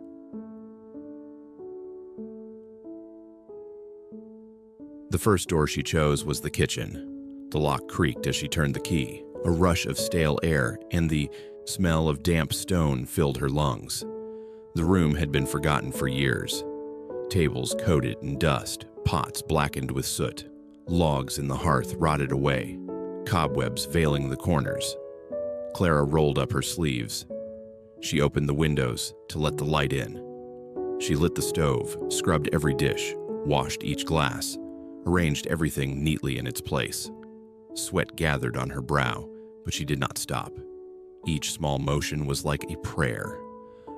The first door she chose was the kitchen. The lock creaked as she turned the key. A rush of stale air and the smell of damp stone filled her lungs. The room had been forgotten for years. Tables coated in dust, pots blackened with soot, logs in the hearth rotted away, cobwebs veiling the corners. Clara rolled up her sleeves. She opened the windows to let the light in. She lit the stove, scrubbed every dish, washed each glass, arranged everything neatly in its place. Sweat gathered on her brow, but she did not stop. Each small motion was like a prayer,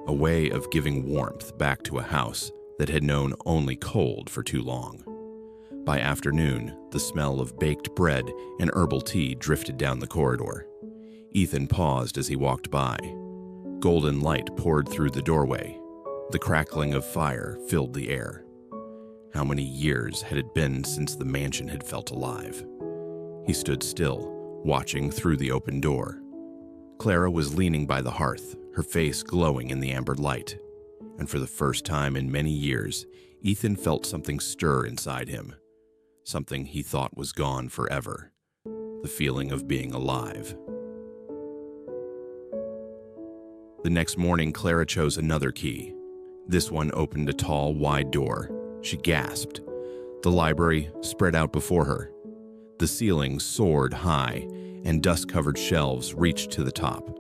a way of giving warmth back to a house that had known only cold for too long. By afternoon, the smell of baked bread and herbal tea drifted down the corridor. Ethan paused as he walked by. Golden light poured through the doorway. The crackling of fire filled the air. How many years had it been since the mansion had felt alive? He stood still, watching through the open door. Clara was leaning by the hearth, her face glowing in the amber light. And for the first time in many years, Ethan felt something stir inside him. Something he thought was gone forever. The feeling of being alive. The next morning, Clara chose another key. This one opened a tall, wide door. She gasped. The library spread out before her. The ceiling soared high, and dust-covered shelves reached to the top.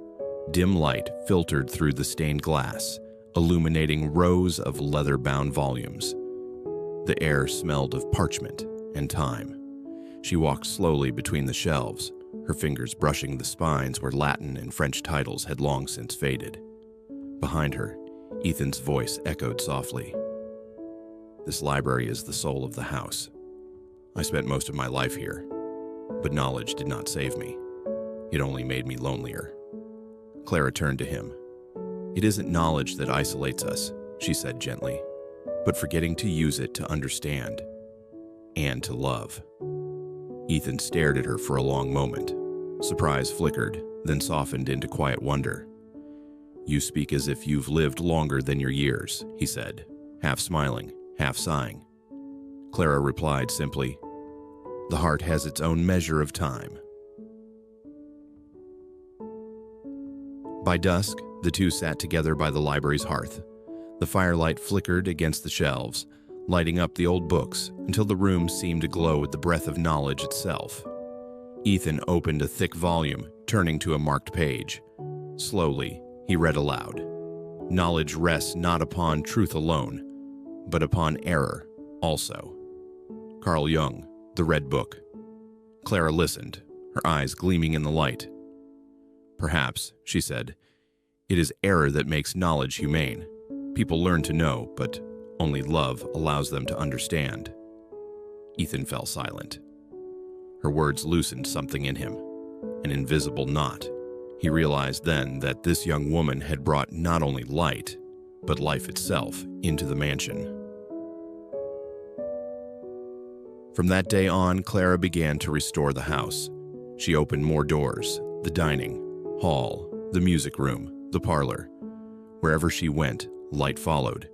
Dim light filtered through the stained glass, illuminating rows of leather-bound volumes. The air smelled of parchment and time. She walked slowly between the shelves, her fingers brushing the spines where Latin and French titles had long since faded. Behind her, Ethan's voice echoed softly. "This library is the soul of the house. I spent most of my life here, but knowledge did not save me. It only made me lonelier." Clara turned to him. "It isn't knowledge that isolates us," she said gently, "but forgetting to use it to understand." and to love. Ethan stared at her for a long moment. Surprise flickered, then softened into quiet wonder. "You speak as if you've lived longer than your years," he said, half smiling, half sighing. Clara replied simply, "The heart has its own measure of time." By dusk, the two sat together by the library's hearth. The firelight flickered against the shelves, lighting up the old books until the room seemed to glow with the breath of knowledge itself. Ethan opened a thick volume, turning to a marked page. Slowly, he read aloud. "Knowledge rests not upon truth alone, but upon error also." Carl Jung, The Red Book. Clara listened, her eyes gleaming in the light. "Perhaps," she said, "it is error that makes knowledge humane. People learn to know, but only love allows them to understand." Ethan fell silent. Her words loosened something in him, an invisible knot. He realized then that this young woman had brought not only light, but life itself into the mansion. From that day on, Clara began to restore the house. She opened more doors, the dining, hall, the music room, the parlor. Wherever she went, light followed.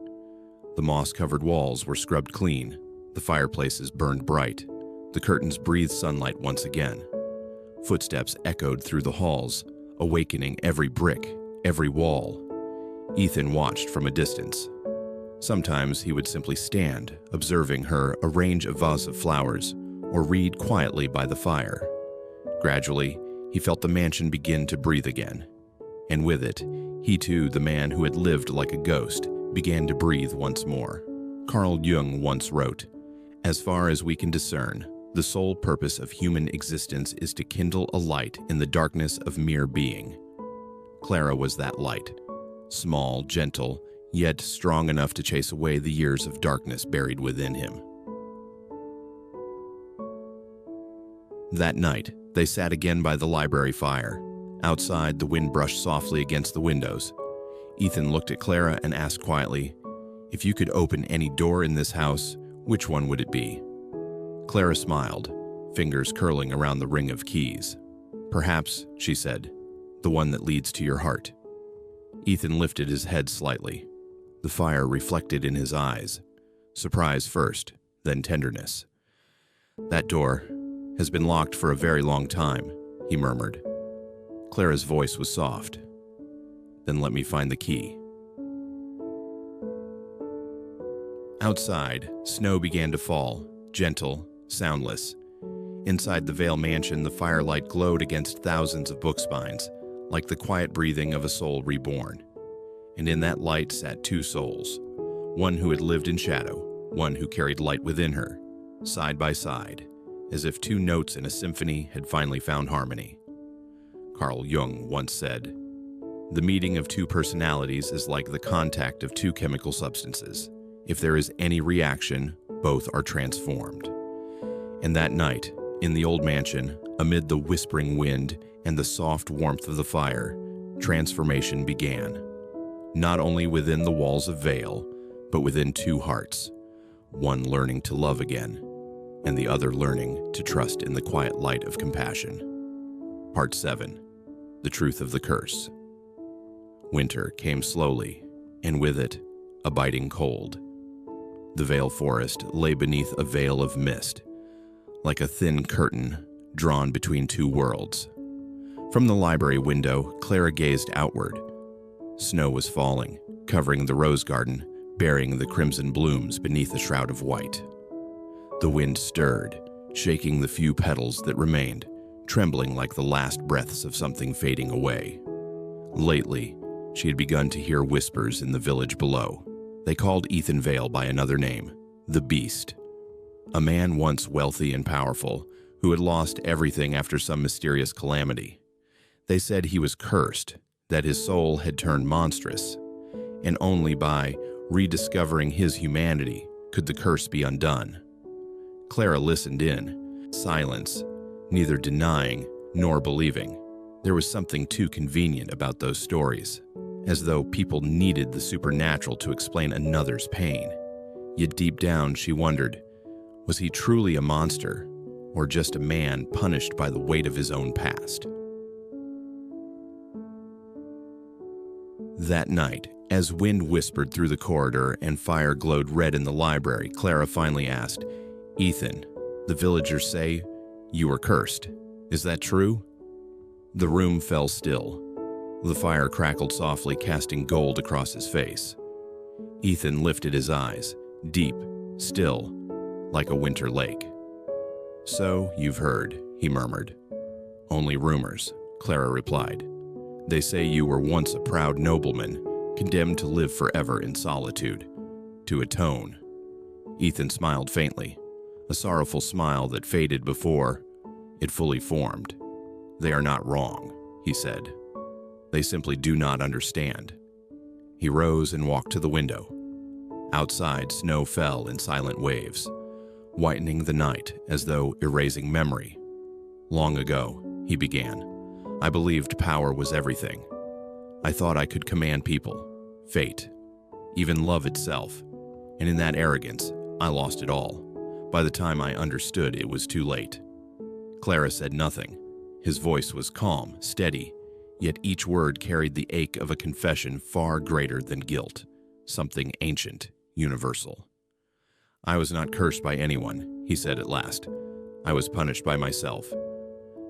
The moss-covered walls were scrubbed clean, the fireplaces burned bright, the curtains breathed sunlight once again. Footsteps echoed through the halls, awakening every brick, every wall. Ethan watched from a distance. Sometimes he would simply stand, observing her arrange a vase of flowers, or read quietly by the fire. Gradually, he felt the mansion begin to breathe again. And with it, he too, the man who had lived like a ghost, began to breathe once more. Carl Jung once wrote, "As far as we can discern, the sole purpose of human existence is to kindle a light in the darkness of mere being." Clara was that light, small, gentle, yet strong enough to chase away the years of darkness buried within him. That night, they sat again by the library fire. Outside, the wind brushed softly against the windows. Ethan looked at Clara and asked quietly, "If you could open any door in this house, which one would it be?" Clara smiled, fingers curling around the ring of keys. "Perhaps," she said, "the one that leads to your heart." Ethan lifted his head slightly. The fire reflected in his eyes, surprise first, then tenderness. "That door has been locked for a very long time," he murmured. Clara's voice was soft. "Then let me find the key." Outside, snow began to fall, gentle, soundless. Inside the Vale Mansion, the firelight glowed against thousands of book spines, like the quiet breathing of a soul reborn. And in that light sat two souls, one who had lived in shadow, one who carried light within her, side by side, as if two notes in a symphony had finally found harmony. Carl Jung once said, "The meeting of two personalities is like the contact of two chemical substances. If there is any reaction, both are transformed." And that night, in the old mansion, amid the whispering wind and the soft warmth of the fire, transformation began. Not only within the walls of Vale, but within two hearts, one learning to love again, and the other learning to trust in the quiet light of compassion. Part 7. The Truth of the Curse. Winter came slowly, and with it, a biting cold. The Vale forest lay beneath a veil of mist, like a thin curtain drawn between two worlds. From the library window, Clara gazed outward. Snow was falling, covering the rose garden, burying the crimson blooms beneath a shroud of white. The wind stirred, shaking the few petals that remained, trembling like the last breaths of something fading away. Lately, she had begun to hear whispers in the village below. They called Ethan Vale by another name, the Beast. A man once wealthy and powerful, who had lost everything after some mysterious calamity. They said he was cursed, that his soul had turned monstrous, and only by rediscovering his humanity could the curse be undone. Clara listened in silence, neither denying nor believing. There was something too convenient about those stories, as though people needed the supernatural to explain another's pain. Yet deep down she wondered, Was he truly a monster, or just a man punished by the weight of his own past? That night, as wind whispered through the corridor and fire glowed red in the library, Clara finally asked, "Ethan, the villagers say you were cursed. Is that true?" The room fell still. The fire crackled softly, casting gold across his face. Ethan lifted his eyes, deep, still, like a winter lake. "So you've heard," he murmured. "Only rumors," Clara replied. "They say you were once a proud nobleman, condemned to live forever in solitude, to atone." Ethan smiled faintly, a sorrowful smile that faded before it fully formed. "They are not wrong," he said. "They simply do not understand." He rose and walked to the window. Outside, snow fell in silent waves, whitening the night as though erasing memory. "Long ago," he began, "I believed power was everything. I thought I could command people, fate, even love itself, and in that arrogance, I lost it all. By the time I understood, it was too late." Clara said nothing. His voice was calm, steady, yet each word carried the ache of a confession far greater than guilt, something ancient, universal. "I was not cursed by anyone," he said at last. "I was punished by myself.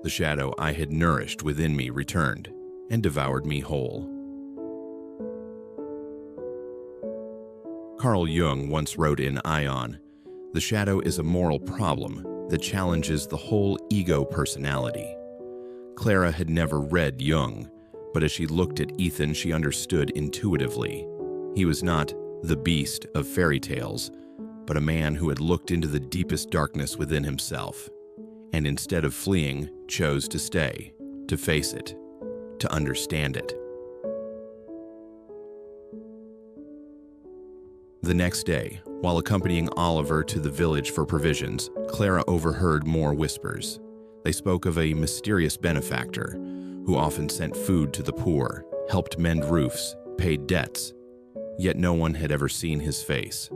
The shadow I had nourished within me returned and devoured me whole." Carl Jung once wrote in Ion, "The shadow is a moral problem that challenges the whole ego personality." Clara had never read Jung, but as she looked at Ethan, she understood intuitively. He was not the beast of fairy tales, but a man who had looked into the deepest darkness within himself, and instead of fleeing, chose to stay, to face it, to understand it. The next day, while accompanying Oliver to the village for provisions, Clara overheard more whispers. They spoke of a mysterious benefactor who often sent food to the poor, helped mend roofs, paid debts, yet no one had ever seen his face.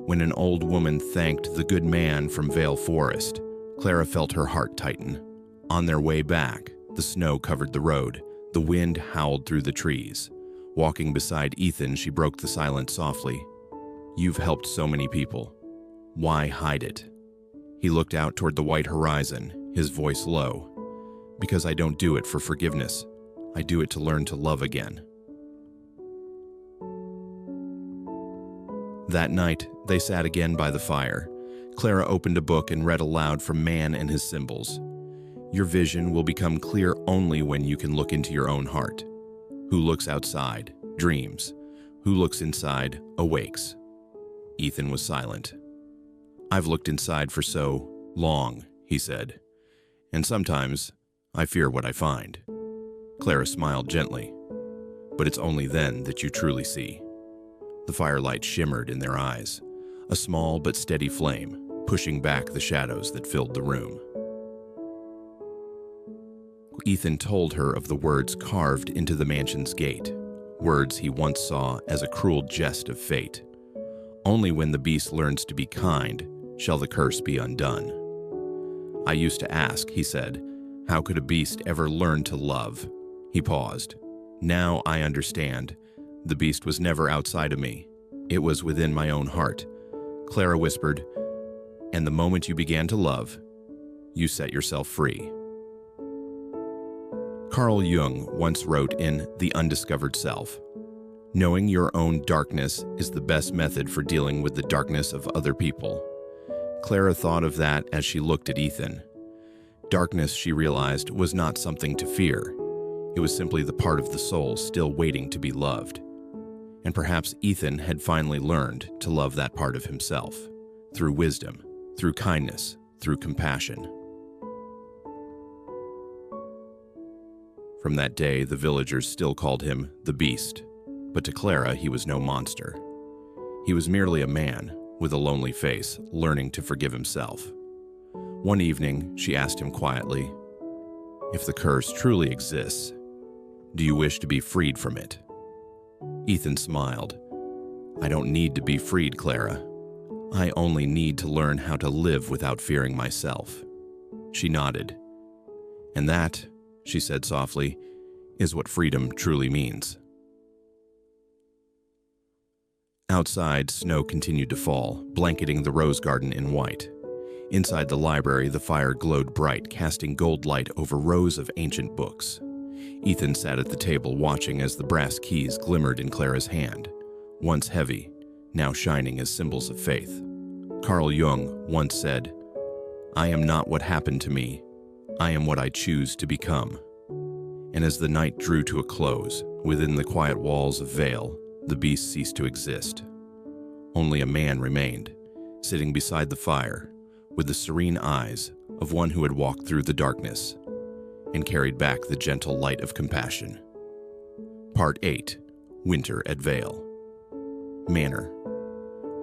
When an old woman thanked the good man from Vale Forest, Clara felt her heart tighten. On their way back, the snow covered the road, the wind howled through the trees. Walking beside Ethan, she broke the silence softly. "You've helped so many people. Why hide it?" He looked out toward the white horizon, his voice low. "Because I don't do it for forgiveness. I do it to learn to love again." That night, they sat again by the fire. Clara opened a book and read aloud from Man and His Symbols. "Your vision will become clear only when you can look into your own heart. Who looks outside, dreams. Who looks inside, awakes." Ethan was silent. "I've looked inside for so long," he said, "and sometimes I fear what I find." Clara smiled gently. "But it's only then that you truly see." The firelight shimmered in their eyes, a small but steady flame, pushing back the shadows that filled the room. Ethan told her of the words carved into the mansion's gate, words he once saw as a cruel jest of fate. "Only when the beast learns to be kind shall the curse be undone." "I used to ask," he said, "how could a beast ever learn to love?" He paused. "Now I understand. The beast was never outside of me. It was within my own heart." Clara whispered, "And the moment you began to love, you set yourself free." Carl Jung once wrote in The Undiscovered Self, "Knowing your own darkness is the best method for dealing with the darkness of other people." Clara thought of that as she looked at Ethan. Darkness, she realized, was not something to fear. It was simply the part of the soul still waiting to be loved. And perhaps Ethan had finally learned to love that part of himself, through wisdom, through kindness, through compassion. From that day, the villagers still called him the Beast, but to Clara he was no monster. He was merely a man with a lonely face, learning to forgive himself. One evening, she asked him quietly, "If the curse truly exists, do you wish to be freed from it?" Ethan smiled. "I don't need to be freed, Clara. I only need to learn how to live without fearing myself." She nodded. "And that," she said softly, "is what freedom truly means." Outside, snow continued to fall, blanketing the rose garden in white. Inside the library, the fire glowed bright, casting gold light over rows of ancient books. Ethan sat at the table watching as the brass keys glimmered in Clara's hand, once heavy, now shining as symbols of faith. Carl Jung once said, "I am not what happened to me, I am what I choose to become." And as the night drew to a close, within the quiet walls of Vale, the beast ceased to exist. Only a man remained, sitting beside the fire, with the serene eyes of one who had walked through the darkness and carried back the gentle light of compassion. Part 8. Winter at Vale Manor.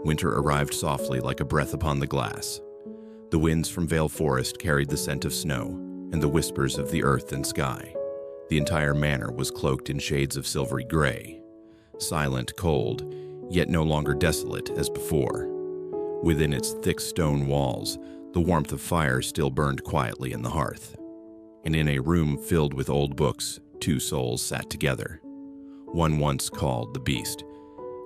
Winter arrived softly like a breath upon the glass. The winds from Vale Forest carried the scent of snow and the whispers of the earth and sky. The entire manor was cloaked in shades of silvery gray, silent, cold, yet no longer desolate as before. Within its thick stone walls, the warmth of fire still burned quietly in the hearth. And in a room filled with old books, two souls sat together. One once called the Beast,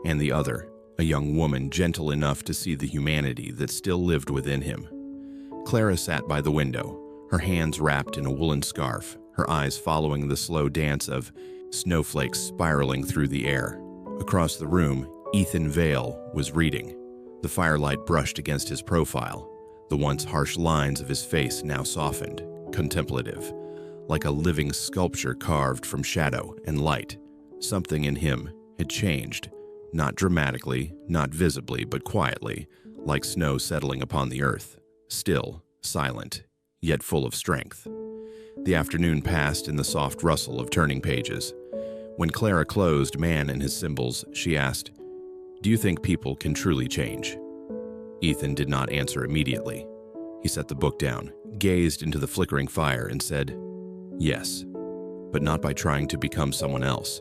and the other, a young woman gentle enough to see the humanity that still lived within him. Clara sat by the window, her hands wrapped in a woolen scarf, her eyes following the slow dance of snowflakes spiraling through the air. Across the room, Ethan Vale was reading. The firelight brushed against his profile, the once harsh lines of his face now softened, contemplative, like a living sculpture carved from shadow and light. Something in him had changed, not dramatically, not visibly, but quietly, like snow settling upon the earth, still, silent, yet full of strength. The afternoon passed in the soft rustle of turning pages. When Clara closed Man and his Symbols, she asked, "Do you think people can truly change?" Ethan did not answer immediately. He set the book down, gazed into the flickering fire, and said, "Yes, but not by trying to become someone else,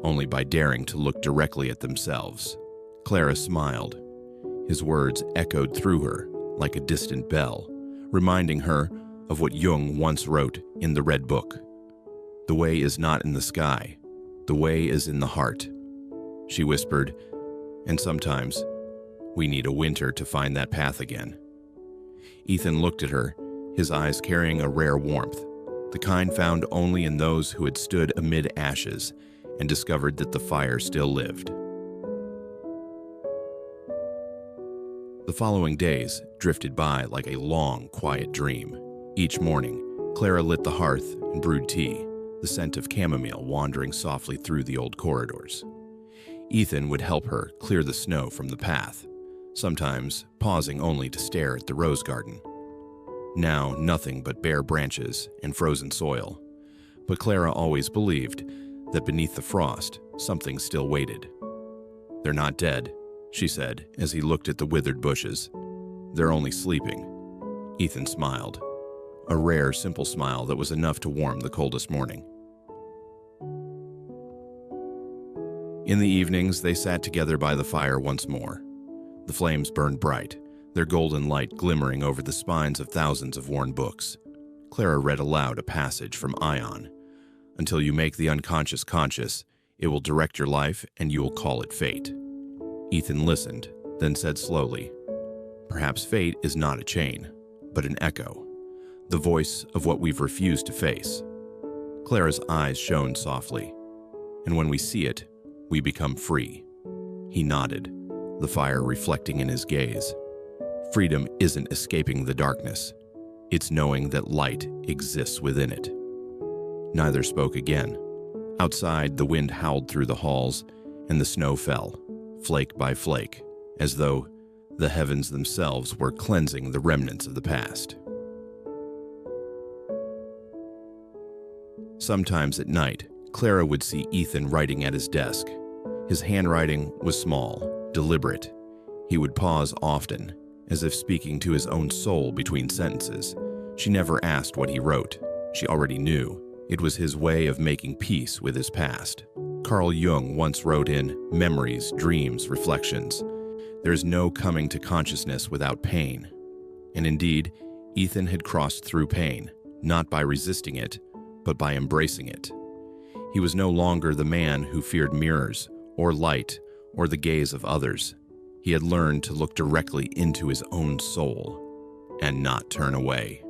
only by daring to look directly at themselves." Clara smiled. His words echoed through her like a distant bell, reminding her of what Jung once wrote in the Red Book. "The way is not in the sky, the way is in the heart," she whispered, "and sometimes we need a winter to find that path again." Ethan looked at her, his eyes carrying a rare warmth, the kind found only in those who had stood amid ashes and discovered that the fire still lived. The following days drifted by like a long, quiet dream. Each morning, Clara lit the hearth and brewed tea, the scent of chamomile wandering softly through the old corridors. Ethan would help her clear the snow from the path, sometimes pausing only to stare at the rose garden. Now nothing but bare branches and frozen soil, but Clara always believed that beneath the frost, something still waited. "They're not dead," she said as he looked at the withered bushes. "They're only sleeping." Ethan smiled, a rare, simple smile that was enough to warm the coldest morning. In the evenings, they sat together by the fire once more. The flames burned bright, their golden light glimmering over the spines of thousands of worn books. Clara read aloud a passage from Ion. "Until you make the unconscious conscious, it will direct your life and you will call it fate." Ethan listened, then said slowly, "Perhaps fate is not a chain, but an echo, the voice of what we've refused to face." Clara's eyes shone softly, "And when we see it, we become free." He nodded, the fire reflecting in his gaze. "Freedom isn't escaping the darkness. It's knowing that light exists within it." Neither spoke again. Outside, the wind howled through the halls, and the snow fell, flake by flake, as though the heavens themselves were cleansing the remnants of the past. Sometimes at night, Clara would see Ethan writing at his desk. His handwriting was small, deliberate. He would pause often, as if speaking to his own soul between sentences. She never asked what he wrote. She already knew. It was his way of making peace with his past. Carl Jung once wrote in Memories, Dreams, Reflections. There is no coming to consciousness without pain. And indeed, Ethan had crossed through pain, not by resisting it, but by embracing it. He was no longer the man who feared mirrors, or light, or the gaze of others. He had learned to look directly into his own soul and not turn away.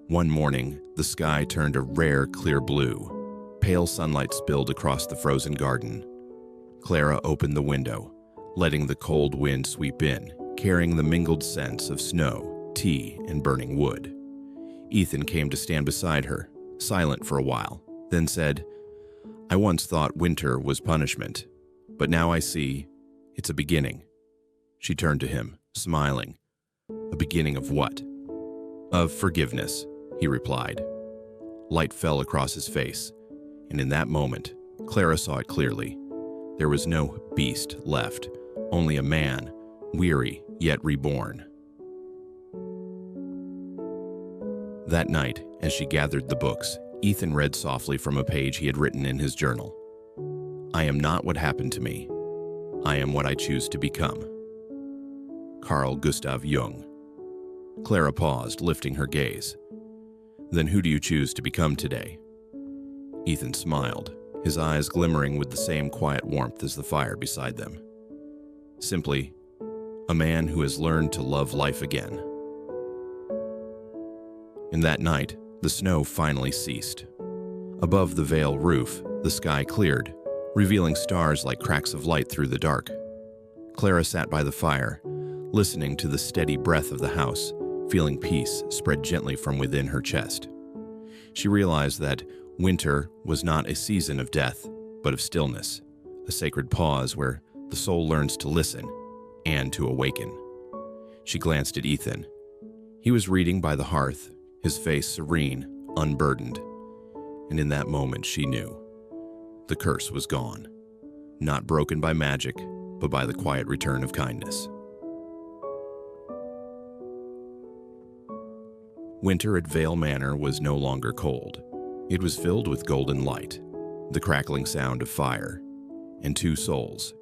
One morning, the sky turned a rare clear blue. Pale sunlight spilled across the frozen garden. Clara opened the window, letting the cold wind sweep in, carrying the mingled scents of snow, tea, and burning wood. Ethan came to stand beside her, silent for a while, then said, "I once thought winter was punishment, but now I see it's a beginning." She turned to him, smiling. "A beginning of what?" "Of forgiveness," he replied. Light fell across his face, and in that moment, Clara saw it clearly. There was no beast left, only a man, weary yet reborn. That night, as she gathered the books, Ethan read softly from a page he had written in his journal. "I am not what happened to me. I am what I choose to become." Carl Gustav Jung. Clara paused, lifting her gaze. "Then who do you choose to become today?" Ethan smiled, his eyes glimmering with the same quiet warmth as the fire beside them. "Simply, a man who has learned to love life again." And that night, the snow finally ceased. Above the Vale roof, the sky cleared, revealing stars like cracks of light through the dark. Clara sat by the fire, listening to the steady breath of the house, feeling peace spread gently from within her chest. She realized that winter was not a season of death, but of stillness, a sacred pause where the soul learns to listen and to awaken. She glanced at Ethan. He was reading by the hearth, his face serene, unburdened. And in that moment she knew. The curse was gone, not broken by magic, but by the quiet return of kindness. Winter at Vale Manor was no longer cold. It was filled with golden light, the crackling sound of fire, and two souls,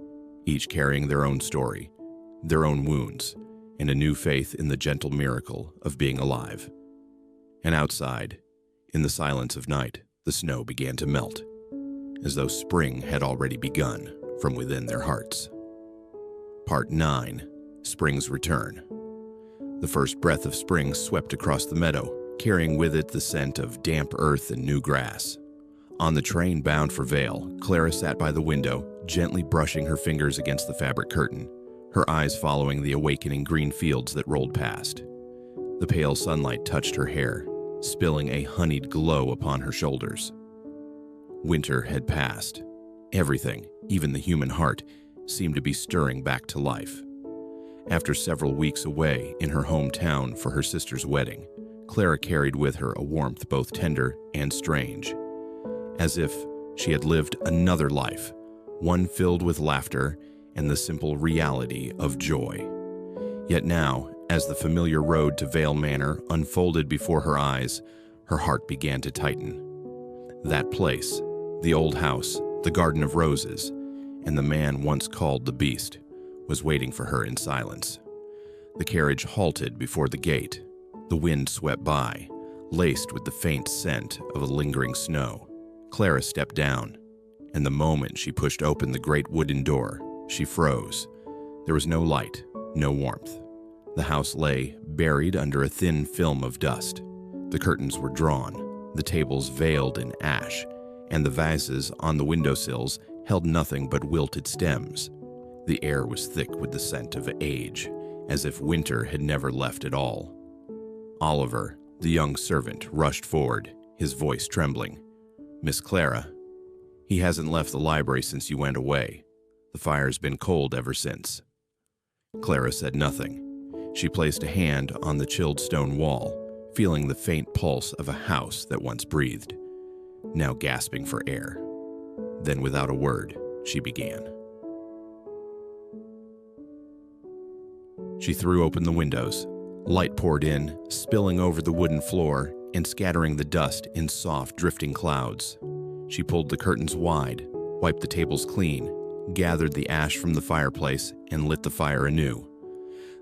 each carrying their own story, their own wounds, and a new faith in the gentle miracle of being alive. And outside, in the silence of night, the snow began to melt, as though spring had already begun from within their hearts. Part 9. Spring's Return. The first breath of spring swept across the meadow, carrying with it the scent of damp earth and new grass. On the train bound for Vale, Clara sat by the window, gently brushing her fingers against the fabric curtain, her eyes following the awakening green fields that rolled past. The pale sunlight touched her hair, spilling a honeyed glow upon her shoulders. Winter had passed. Everything, even the human heart, seemed to be stirring back to life. After several weeks away in her hometown for her sister's wedding, Clara carried with her a warmth both tender and strange, as if she had lived another life, one filled with laughter and the simple reality of joy. Yet now, as the familiar road to Vale Manor unfolded before her eyes, her heart began to tighten. That place, the old house, the garden of roses, and the man once called the Beast, was waiting for her in silence. The carriage halted before the gate. The wind swept by, laced with the faint scent of a lingering snow. Clara stepped down, and the moment she pushed open the great wooden door, she froze. There was no light, no warmth. The house lay buried under a thin film of dust. The curtains were drawn, the tables veiled in ash, and the vases on the windowsills held nothing but wilted stems. The air was thick with the scent of age, as if winter had never left at all. Oliver, the young servant, rushed forward, his voice trembling. "Miss Clara, he hasn't left the library since you went away. The fire's been cold ever since." Clara said nothing. She placed a hand on the chilled stone wall, feeling the faint pulse of a house that once breathed, now gasping for air. Then, without a word, she began. She threw open the windows. Light poured in, spilling over the wooden floor and scattering the dust in soft, drifting clouds. She pulled the curtains wide, wiped the tables clean, gathered the ash from the fireplace, and lit the fire anew.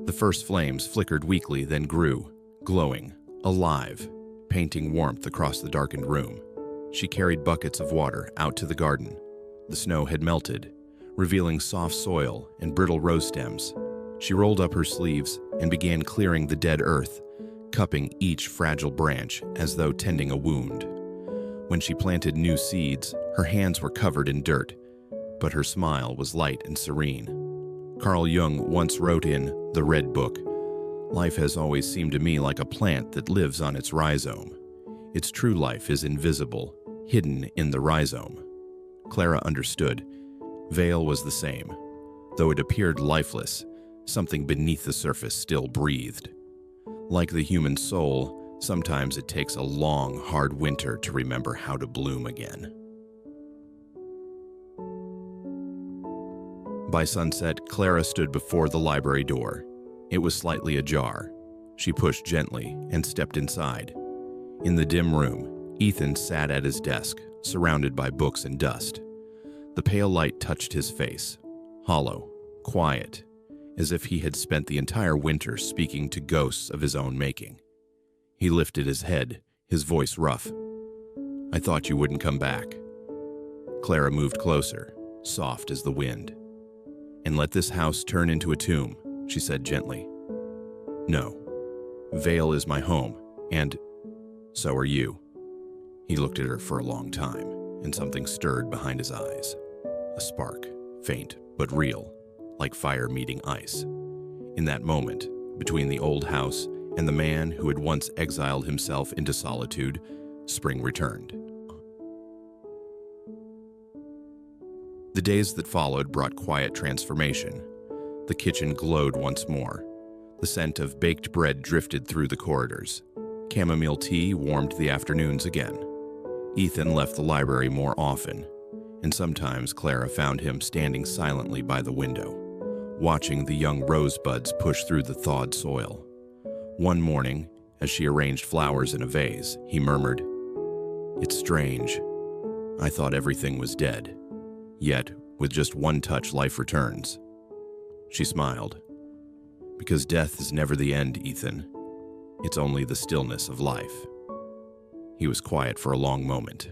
The first flames flickered weakly, then grew, glowing, alive, painting warmth across the darkened room. She carried buckets of water out to the garden. The snow had melted, revealing soft soil and brittle rose stems. She rolled up her sleeves and began clearing the dead earth, cupping each fragile branch as though tending a wound. When she planted new seeds, her hands were covered in dirt, but her smile was light and serene. Carl Jung once wrote in The Red Book, "Life has always seemed to me like a plant that lives on its rhizome. Its true life is invisible, hidden in the rhizome." Clara understood. Vale was the same. Though it appeared lifeless, something beneath the surface still breathed. Like the human soul, sometimes it takes a long, hard winter to remember how to bloom again. By sunset, Clara stood before the library door. It was slightly ajar. She pushed gently and stepped inside. In the dim room, Ethan sat at his desk, surrounded by books and dust. The pale light touched his face, hollow, quiet, as if he had spent the entire winter speaking to ghosts of his own making. He lifted his head, his voice rough. "I thought you wouldn't come back." Clara moved closer, soft as the wind. "And let this house turn into a tomb," she said gently. "No. Vale is my home, and so are you." He looked at her for a long time, and something stirred behind his eyes. A spark, faint but real, like fire meeting ice. In that moment, between the old house and the man who had once exiled himself into solitude, spring returned. The days that followed brought quiet transformation. The kitchen glowed once more. The scent of baked bread drifted through the corridors. Chamomile tea warmed the afternoons again. Ethan left the library more often, and sometimes Clara found him standing silently by the window, watching the young rosebuds push through the thawed soil. One morning, as she arranged flowers in a vase, he murmured, "It's strange. I thought everything was dead. Yet, with just one touch, life returns." She smiled. "Because death is never the end, Ethan. It's only the stillness of life." He was quiet for a long moment.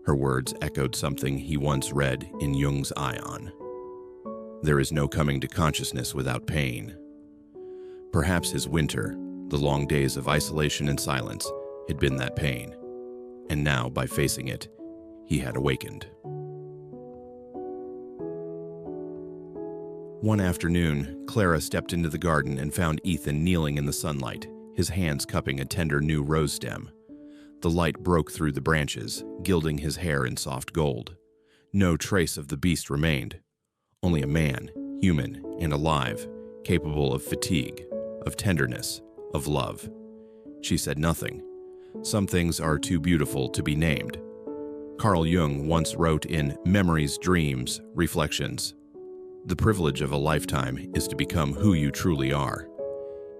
Her words echoed something he once read in Jung's Ion. There is no coming to consciousness without pain. Perhaps his winter, the long days of isolation and silence, had been that pain. And now, by facing it, he had awakened. One afternoon, Clara stepped into the garden and found Ethan kneeling in the sunlight, his hands cupping a tender new rose stem. The light broke through the branches, gilding his hair in soft gold. No trace of the beast remained. Only a man, human and alive, capable of fatigue, of tenderness, of love. She said nothing. Some things are too beautiful to be named. Carl Jung once wrote in Memories, Dreams, Reflections, "The privilege of a lifetime is to become who you truly are."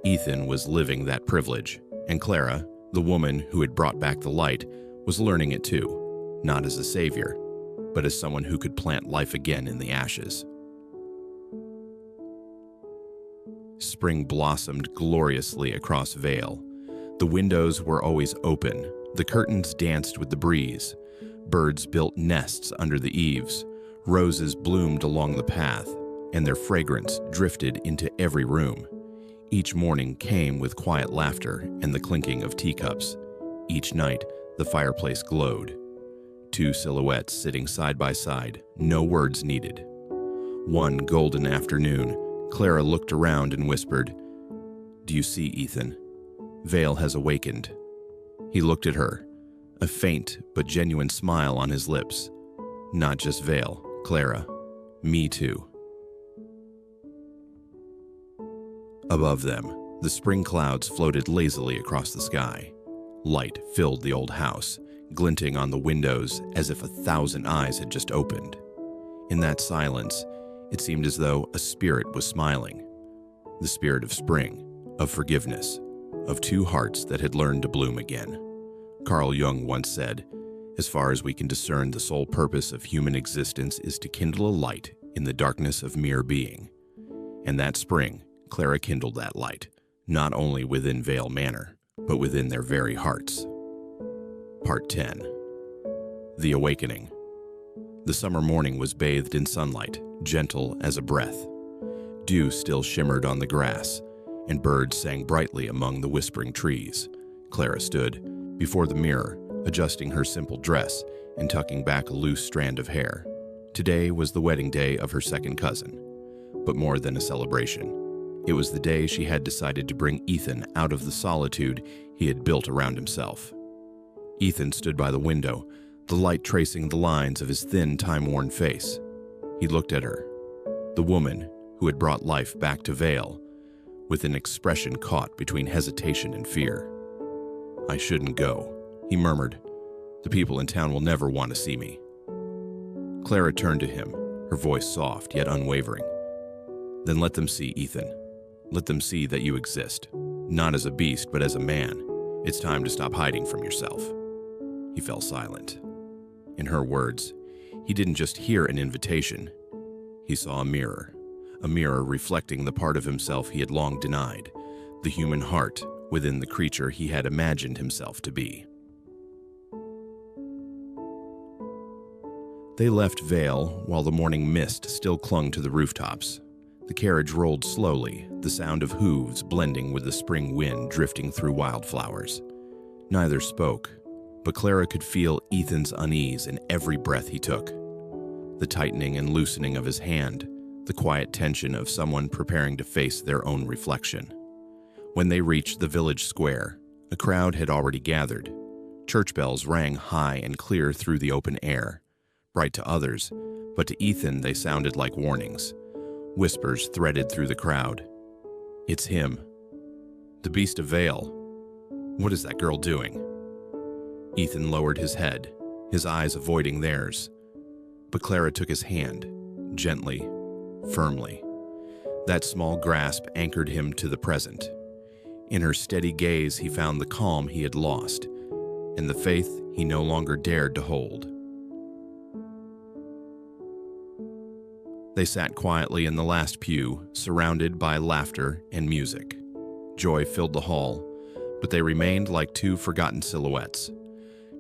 Ethan was living that privilege, and Clara, the woman who had brought back the light, was learning it too, not as a savior, but as someone who could plant life again in the ashes. Spring blossomed gloriously across Vale. The windows were always open, the curtains danced with the breeze, birds built nests under the eaves, roses bloomed along the path, and their fragrance drifted into every room. Each morning came with quiet laughter and the clinking of teacups. Each night, the fireplace glowed. Two silhouettes sitting side by side, no words needed. One golden afternoon, Clara looked around and whispered, "Do you see, Ethan? Vale has awakened." He looked at her, a faint but genuine smile on his lips. "Not just Vale, Clara. Me too." Above them, the spring clouds floated lazily across the sky. Light filled the old house, glinting on the windows as if 1,000 eyes had just opened. In that silence, it seemed as though a spirit was smiling. The spirit of spring, of forgiveness, of two hearts that had learned to bloom again. Carl Jung once said, As far as we can discern, the sole purpose of human existence is to kindle a light in the darkness of mere being. And that spring, Clara kindled that light, not only within Vale Manor, but within their very hearts. Part 10. The Awakening. The summer morning was bathed in sunlight, gentle as a breath. Dew still shimmered on the grass, and birds sang brightly among the whispering trees. Clara stood before the mirror, adjusting her simple dress and tucking back a loose strand of hair. Today was the wedding day of her second cousin, but more than a celebration. It was the day she had decided to bring Ethan out of the solitude he had built around himself. Ethan stood by the window, the light tracing the lines of his thin, time-worn face. He looked at her, the woman who had brought life back to Vale, with an expression caught between hesitation and fear. "I shouldn't go," he murmured. "The people in town will never want to see me." Clara turned to him, her voice soft yet unwavering. "Then let them see, Ethan. Let them see that you exist, not as a beast, but as a man. It's time to stop hiding from yourself." He fell silent. In her words, he didn't just hear an invitation. He saw a mirror reflecting the part of himself he had long denied, the human heart within the creature he had imagined himself to be. They left Vale while the morning mist still clung to the rooftops. The carriage rolled slowly, the sound of hooves blending with the spring wind drifting through wildflowers. Neither spoke, but Clara could feel Ethan's unease in every breath he took. The tightening and loosening of his hand, the quiet tension of someone preparing to face their own reflection. When they reached the village square, a crowd had already gathered. Church bells rang high and clear through the open air, bright to others, but to Ethan they sounded like warnings. Whispers threaded through the crowd. "It's him. The Beast of Vale. What is that girl doing?" Ethan lowered his head, his eyes avoiding theirs. But Clara took his hand, gently, firmly. That small grasp anchored him to the present. In her steady gaze he found the calm he had lost, and the faith he no longer dared to hold. They sat quietly in the last pew, surrounded by laughter and music. Joy filled the hall, but they remained like two forgotten silhouettes.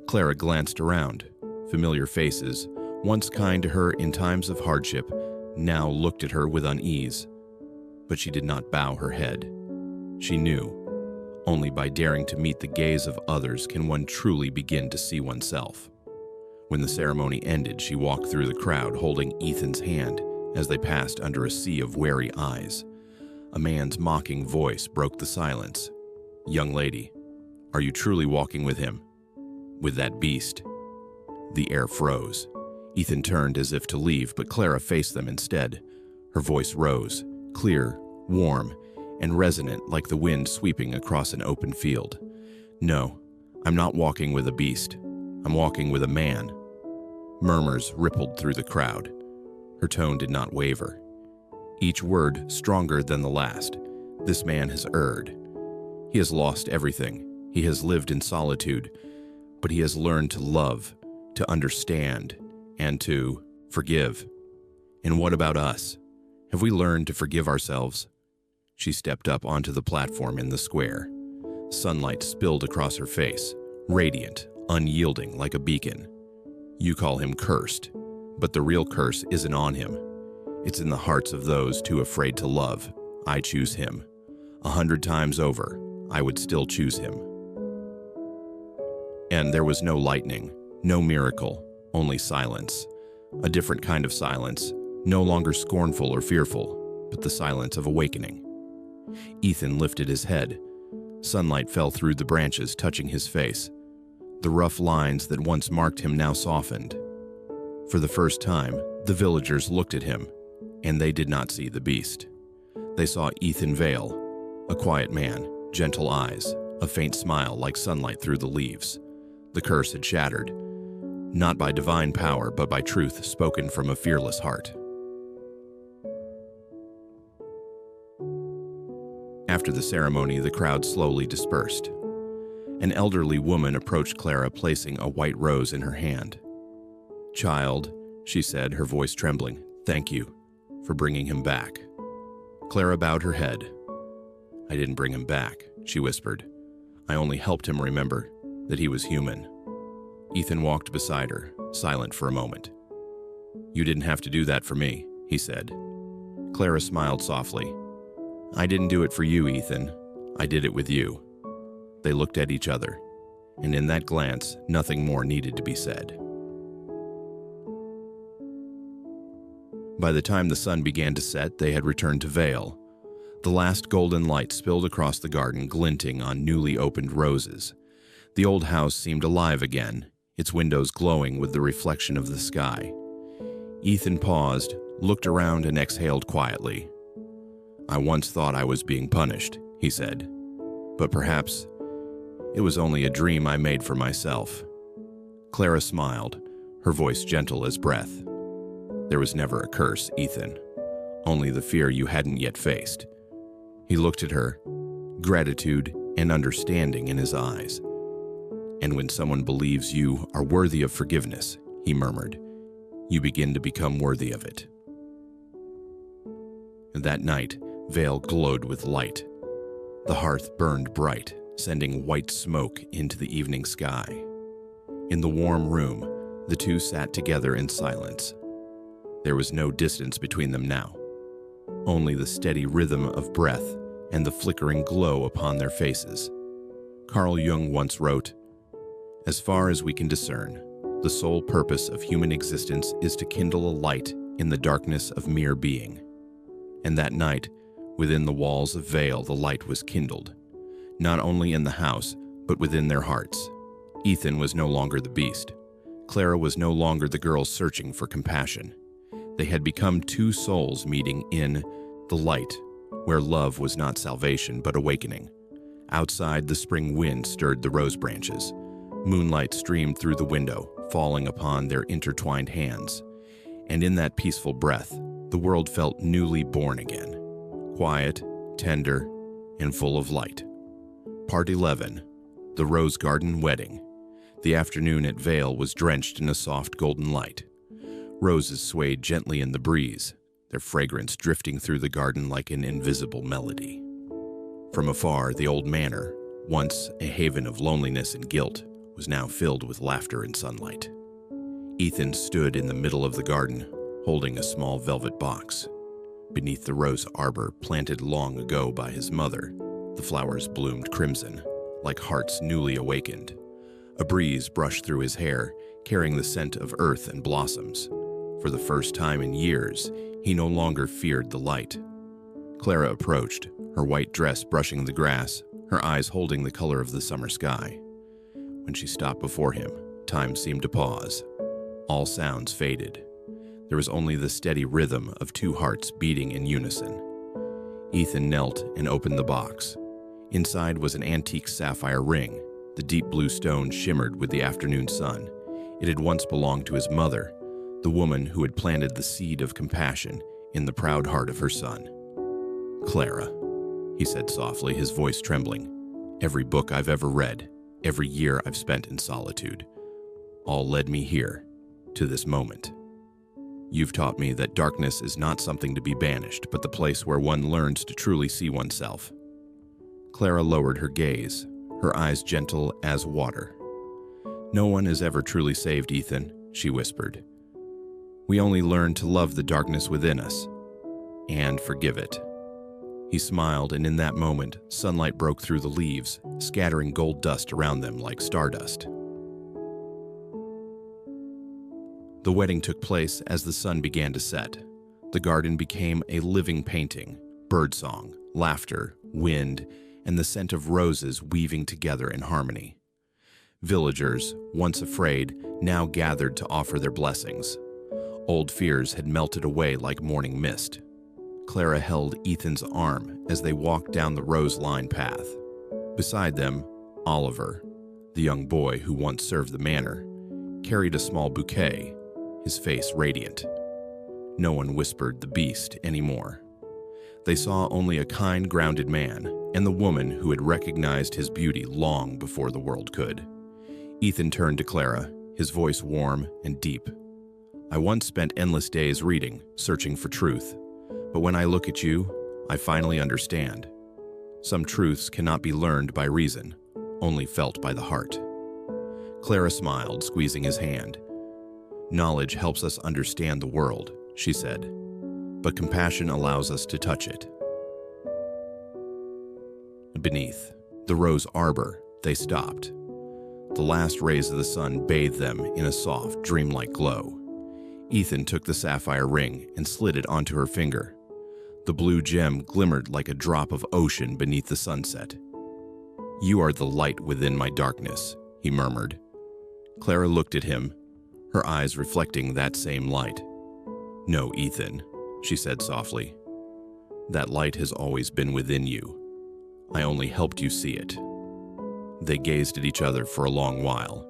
Clara glanced around. Familiar faces, once kind to her in times of hardship, now looked at her with unease. But she did not bow her head. She knew, only by daring to meet the gaze of others can one truly begin to see oneself. When the ceremony ended, she walked through the crowd holding Ethan's hand as they passed under a sea of wary eyes. A man's mocking voice broke the silence. "Young lady, are you truly walking with him? With that beast?" The air froze. Ethan turned as if to leave, but Clara faced them instead. Her voice rose, clear, warm, and resonant like the wind sweeping across an open field. "No, I'm not walking with a beast. I'm walking with a man." Murmurs rippled through the crowd. Her tone did not waver. Each word stronger than the last. "This man has erred. He has lost everything. He has lived in solitude, but he has learned to love, to understand, and to forgive. And what about us? Have we learned to forgive ourselves?" She stepped up onto the platform in the square. Sunlight spilled across her face, radiant, unyielding like a beacon. "You call him cursed, but the real curse isn't on him. It's in the hearts of those too afraid to love. I choose him. 100 times over, I would still choose him." And there was no lightning, no miracle, only silence. A different kind of silence, no longer scornful or fearful, but the silence of awakening. Ethan lifted his head. Sunlight fell through the branches, touching his face. The rough lines that once marked him now softened. For the first time, the villagers looked at him, and they did not see the beast. They saw Ethan Vale, a quiet man, gentle eyes, a faint smile like sunlight through the leaves. The curse had shattered, not by divine power, but by truth spoken from a fearless heart. After the ceremony, the crowd slowly dispersed. An elderly woman approached Clara, placing a white rose in her hand. "Child," she said, her voice trembling, "thank you for bringing him back." Clara bowed her head. "I didn't bring him back," she whispered. "I only helped him remember that he was human." Ethan walked beside her, silent for a moment. "You didn't have to do that for me," he said. Clara smiled softly. "I didn't do it for you, Ethan. I did it with you." They looked at each other, and in that glance, nothing more needed to be said. By the time the sun began to set, they had returned to Vale. The last golden light spilled across the garden, glinting on newly opened roses. The old house seemed alive again, its windows glowing with the reflection of the sky. Ethan paused, looked around, and exhaled quietly. "I once thought I was being punished," he said. "But perhaps it was only a dream I made for myself." Clara smiled, her voice gentle as breath. "There was never a curse, Ethan. Only the fear you hadn't yet faced." He looked at her, gratitude and understanding in his eyes. "And when someone believes you are worthy of forgiveness," he murmured, "you begin to become worthy of it." That night, Vale glowed with light. The hearth burned bright, sending white smoke into the evening sky. In the warm room, the two sat together in silence. There was no distance between them now, only the steady rhythm of breath and the flickering glow upon their faces. Carl Jung once wrote, "As far as we can discern, the sole purpose of human existence is to kindle a light in the darkness of mere being." And that night, within the walls of Vale, the light was kindled, not only in the house, but within their hearts. Ethan was no longer the beast. Clara was no longer the girl searching for compassion. They had become two souls meeting in the light, where love was not salvation but awakening. Outside, the spring wind stirred the rose branches. Moonlight streamed through the window, falling upon their intertwined hands. And in that peaceful breath, the world felt newly born again, quiet, tender, and full of light. Part 11. The Rose Garden Wedding. The afternoon at Vale was drenched in a soft golden light. Roses swayed gently in the breeze, their fragrance drifting through the garden like an invisible melody. From afar, the old manor, once a haven of loneliness and guilt, was now filled with laughter and sunlight. Ethan stood in the middle of the garden, holding a small velvet box. Beneath the rose arbor planted long ago by his mother, the flowers bloomed crimson, like hearts newly awakened. A breeze brushed through his hair, carrying the scent of earth and blossoms. For the first time in years, he no longer feared the light. Clara approached, her white dress brushing the grass, her eyes holding the color of the summer sky. When she stopped before him, time seemed to pause. All sounds faded. There was only the steady rhythm of two hearts beating in unison. Ethan knelt and opened the box. Inside was an antique sapphire ring. The deep blue stone shimmered with the afternoon sun. It had once belonged to his mother, the woman who had planted the seed of compassion in the proud heart of her son. "Clara," he said softly, his voice trembling, "every book I've ever read, every year I've spent in solitude, all led me here, to this moment. You've taught me that darkness is not something to be banished, but the place where one learns to truly see oneself." Clara lowered her gaze, her eyes gentle as water. "No one is ever truly saved, Ethan," she whispered. "We only learn to love the darkness within us and forgive it." He smiled, and in that moment, sunlight broke through the leaves, scattering gold dust around them like stardust. The wedding took place as the sun began to set. The garden became a living painting, birdsong, laughter, wind, and the scent of roses weaving together in harmony. Villagers, once afraid, now gathered to offer their blessings. Old fears had melted away like morning mist. Clara held Ethan's arm as they walked down the rose-lined path. Beside them, Oliver, the young boy who once served the manor, carried a small bouquet, his face radiant. No one whispered the beast anymore. They saw only a kind, grounded man and the woman who had recognized his beauty long before the world could. Ethan turned to Clara, his voice warm and deep. "I once spent endless days reading, searching for truth. But when I look at you, I finally understand. Some truths cannot be learned by reason, only felt by the heart." Clara smiled, squeezing his hand. "Knowledge helps us understand the world," she said, "but compassion allows us to touch it." Beneath the rose arbor, they stopped. The last rays of the sun bathed them in a soft, dreamlike glow. Ethan took the sapphire ring and slid it onto her finger. The blue gem glimmered like a drop of ocean beneath the sunset. "You are the light within my darkness," he murmured. Clara looked at him, her eyes reflecting that same light. "No, Ethan," she said softly. "That light has always been within you. I only helped you see it." They gazed at each other for a long while.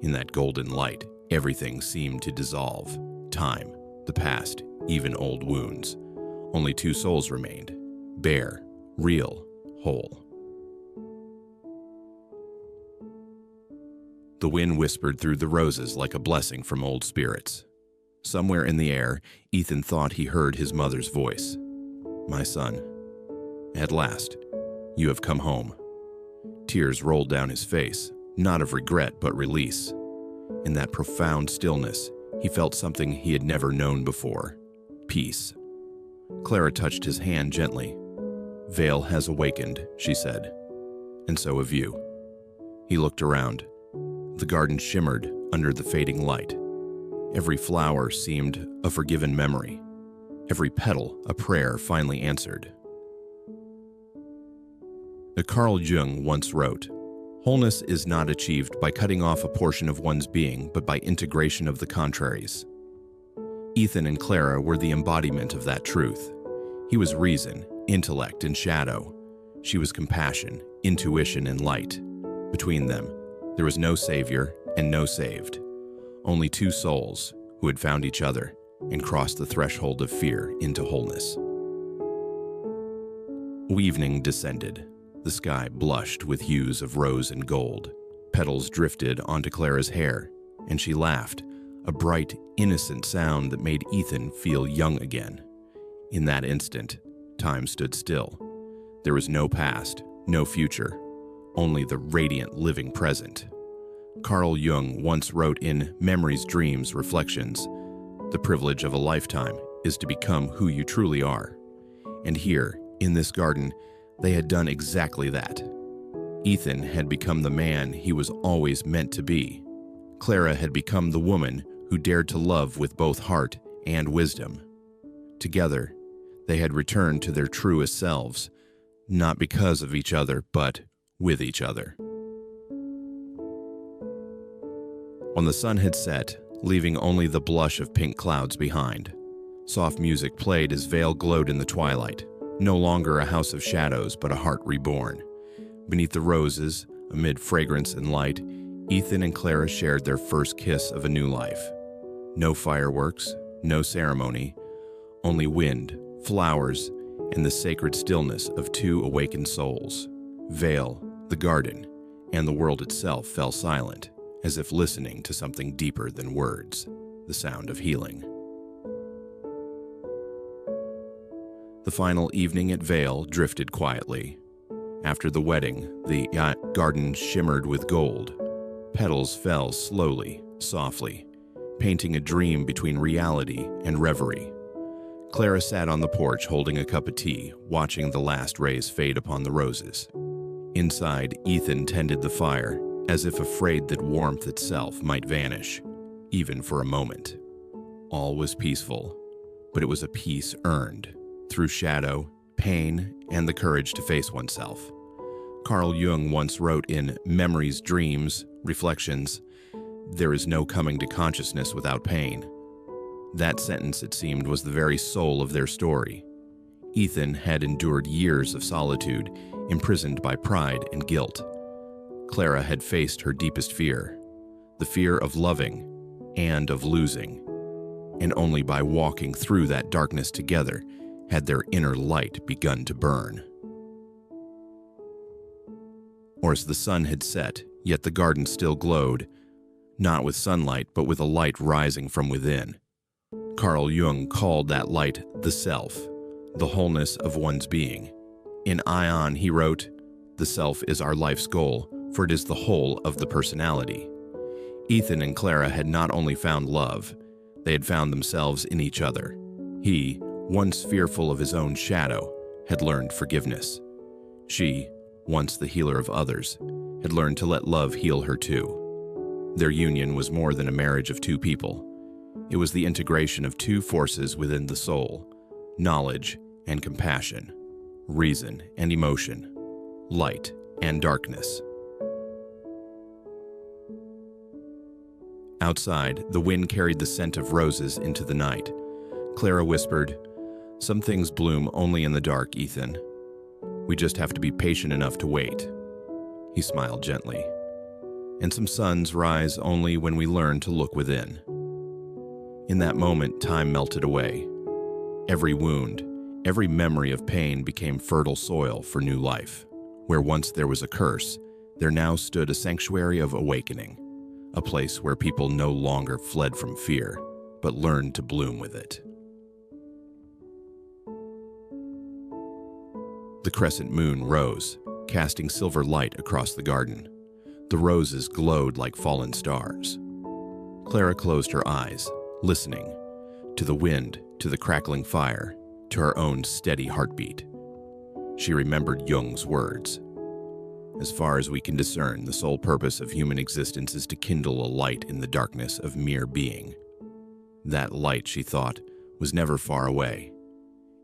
In that golden light, everything seemed to dissolve. Time, the past, even old wounds. Only two souls remained, bare, real, whole. The wind whispered through the roses like a blessing from old spirits. Somewhere in the air, Ethan thought he heard his mother's voice. "My son, at last, you have come home." Tears rolled down his face, not of regret but release. In that profound stillness, he felt something he had never known before: peace. Clara touched his hand gently. "Vale has awakened," she said, "and so have you." He looked around. The garden shimmered under the fading light. Every flower seemed a forgiven memory, every petal a prayer finally answered. Carl Jung once wrote, "Wholeness is not achieved by cutting off a portion of one's being, but by integration of the contraries." Ethan and Clara were the embodiment of that truth. He was reason, intellect, and shadow. She was compassion, intuition, and light. Between them, there was no savior and no saved. Only two souls who had found each other and crossed the threshold of fear into wholeness. Evening descended. The sky blushed with hues of rose and gold. Petals drifted onto Clara's hair, and she laughed, a bright, innocent sound that made Ethan feel young again. In that instant, time stood still. There was no past, no future, only the radiant living present. Carl Jung once wrote in Memories, Dreams, Reflections, "The privilege of a lifetime is to become who you truly are." And here, in this garden, they had done exactly that. Ethan had become the man he was always meant to be. Clara had become the woman who dared to love with both heart and wisdom. Together, they had returned to their truest selves, not because of each other, but with each other. When the sun had set, leaving only the blush of pink clouds behind, soft music played as Vale glowed in the twilight. No longer a house of shadows, but a heart reborn. Beneath the roses, amid fragrance and light, Ethan and Clara shared their first kiss of a new life. No fireworks, no ceremony, only wind, flowers, and the sacred stillness of two awakened souls. Vale, the garden, and the world itself fell silent, as if listening to something deeper than words, the sound of healing. The final evening at Vale drifted quietly. After the wedding, the garden shimmered with gold. Petals fell slowly, softly, painting a dream between reality and reverie. Clara sat on the porch holding a cup of tea, watching the last rays fade upon the roses. Inside, Ethan tended the fire, as if afraid that warmth itself might vanish, even for a moment. All was peaceful, but it was a peace earned through shadow, pain, and the courage to face oneself. Carl Jung once wrote in Memories, Dreams, Reflections, "There is no coming to consciousness without pain." That sentence, it seemed, was the very soul of their story. Ethan had endured years of solitude, imprisoned by pride and guilt. Clara had faced her deepest fear, the fear of loving and of losing. And only by walking through that darkness together had their inner light begun to burn. Or as the sun had set, yet the garden still glowed, not with sunlight, but with a light rising from within. Carl Jung called that light the self, the wholeness of one's being. In Ion, he wrote, "The self is our life's goal, for it is the whole of the personality." Ethan and Clara had not only found love, they had found themselves in each other. He, once fearful of his own shadow, had learned forgiveness. She, once the healer of others, had learned to let love heal her too. Their union was more than a marriage of two people. It was the integration of two forces within the soul: knowledge and compassion, reason and emotion, light and darkness. Outside, the wind carried the scent of roses into the night. Clara whispered, "Some things bloom only in the dark, Ethan. We just have to be patient enough to wait." He smiled gently. "And some suns rise only when we learn to look within." In that moment, time melted away. Every wound, every memory of pain became fertile soil for new life. Where once there was a curse, there now stood a sanctuary of awakening, a place where people no longer fled from fear, but learned to bloom with it. The crescent moon rose, casting silver light across the garden. The roses glowed like fallen stars. Clara closed her eyes, listening to the wind, to the crackling fire, to her own steady heartbeat. She remembered Jung's words. As far as we can discern, the sole purpose of human existence is to kindle a light in the darkness of mere being. That light, she thought, was never far away.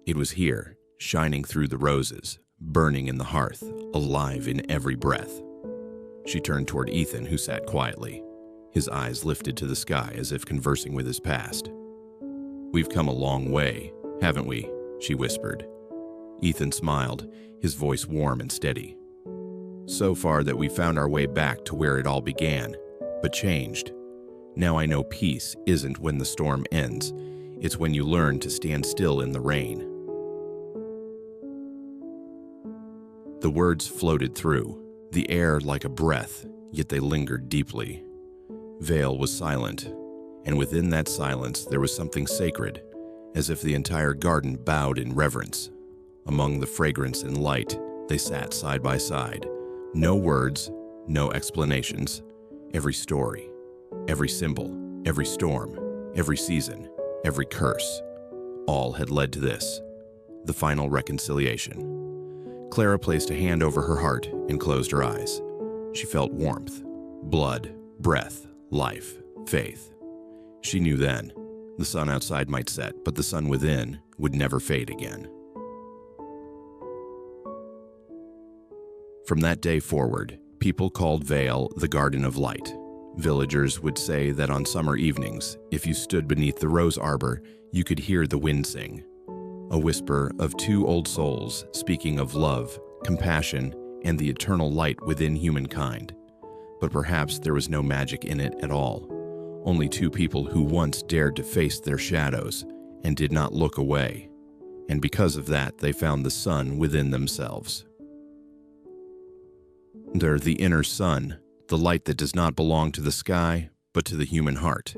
It was here, shining through the roses, burning in the hearth, alive in every breath. She turned toward Ethan, who sat quietly, his eyes lifted to the sky as if conversing with his past. "We've come a long way, haven't we?" she whispered. Ethan smiled, his voice warm and steady. "So far that we found our way back to where it all began, but changed. Now I know peace isn't when the storm ends, it's when you learn to stand still in the rain." The words floated through, the air like a breath, yet they lingered deeply. Vale was silent, and within that silence there was something sacred, as if the entire garden bowed in reverence. Among the fragrance and light, they sat side by side. No words, no explanations. Every story, every symbol, every storm, every season, every curse, all had led to this, the final reconciliation. Clara placed a hand over her heart and closed her eyes. She felt warmth, blood, breath, life, faith. She knew then, the sun outside might set, but the sun within would never fade again. From that day forward, people called Vale the Garden of Light. Villagers would say that on summer evenings, if you stood beneath the rose arbor, you could hear the wind sing, a whisper of two old souls speaking of love, compassion, and the eternal light within humankind. But perhaps there was no magic in it at all. Only two people who once dared to face their shadows and did not look away. And because of that, they found the sun within themselves. They're the inner sun, the light that does not belong to the sky, but to the human heart.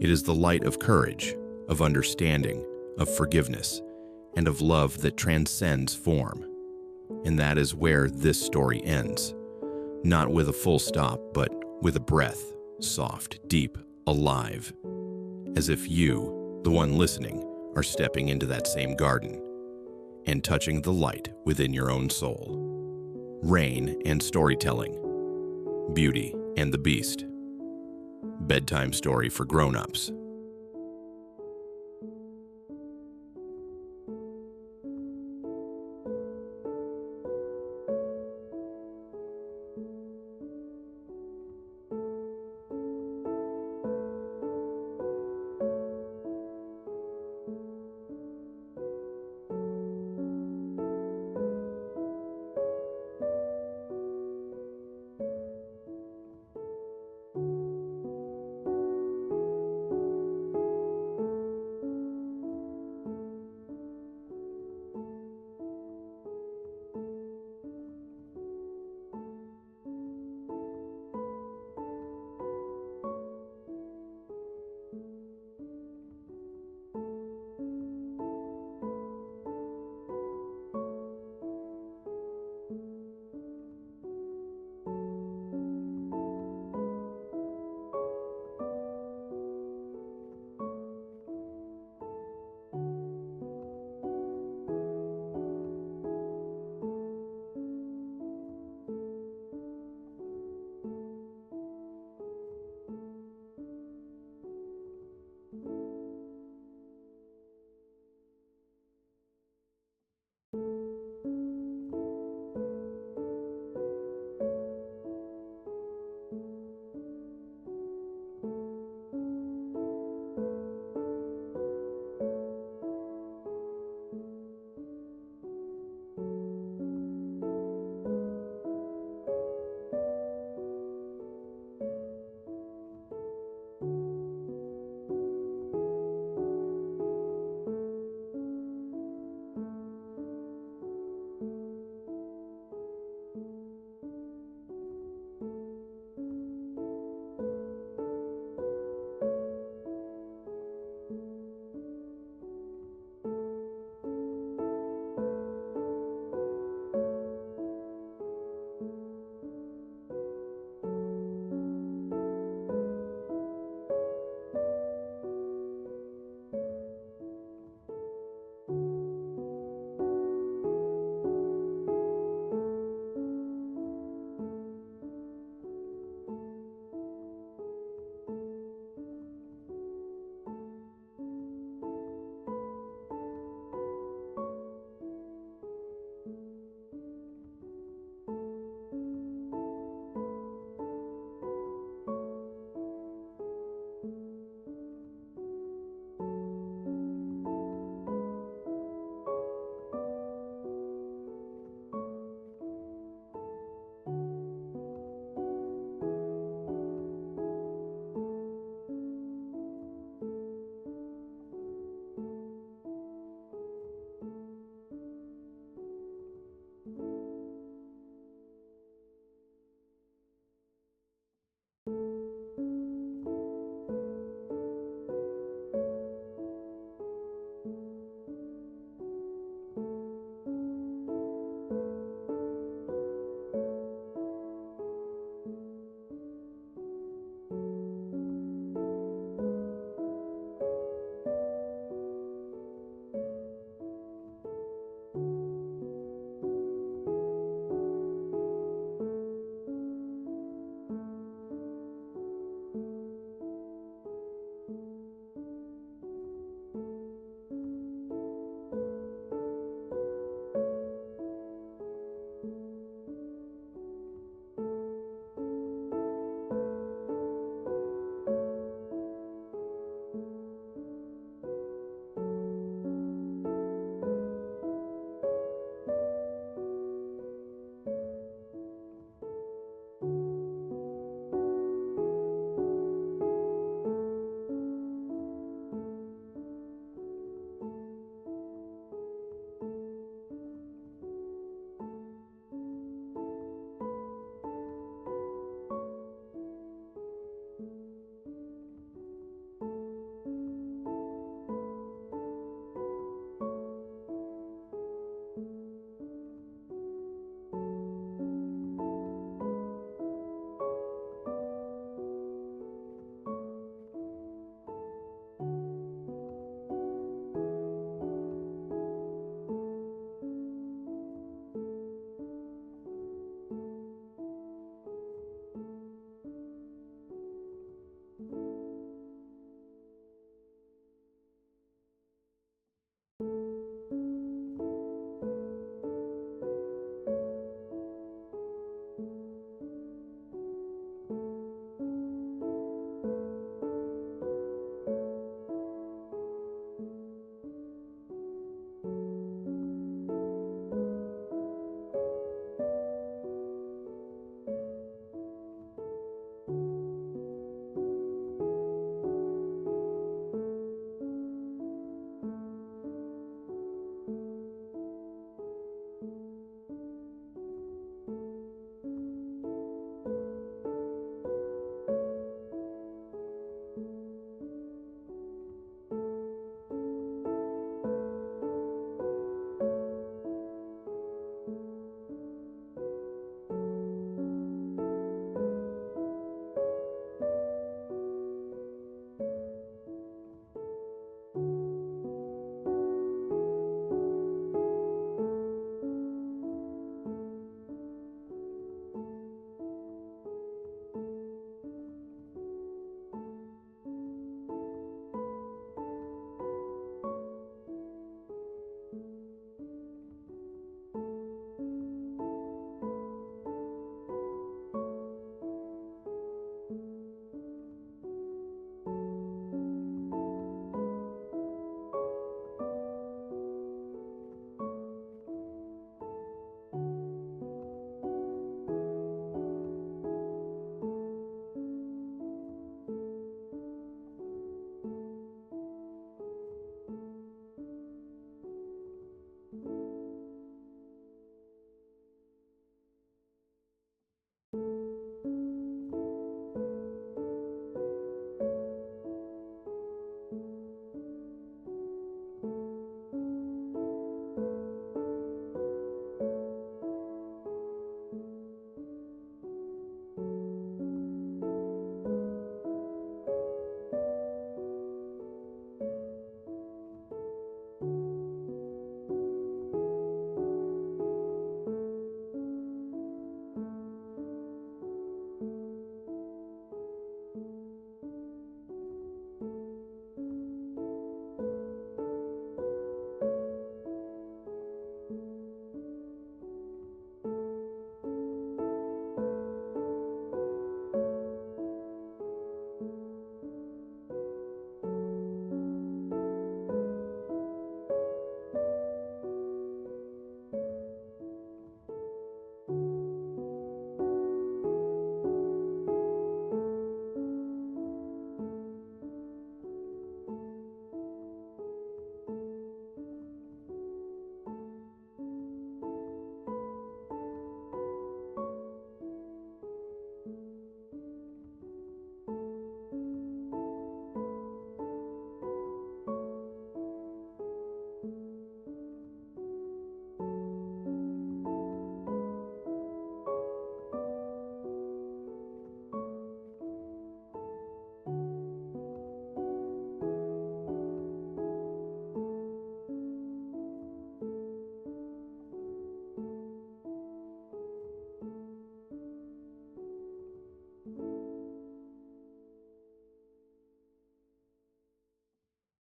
It is the light of courage, of understanding, of forgiveness, and of love that transcends form. And that is where this story ends. Not with a full stop, but with a breath, soft, deep, alive. As if you, the one listening, are stepping into that same garden and touching the light within your own soul. Rain and storytelling. Beauty and the Beast. Bedtime story for grown-ups.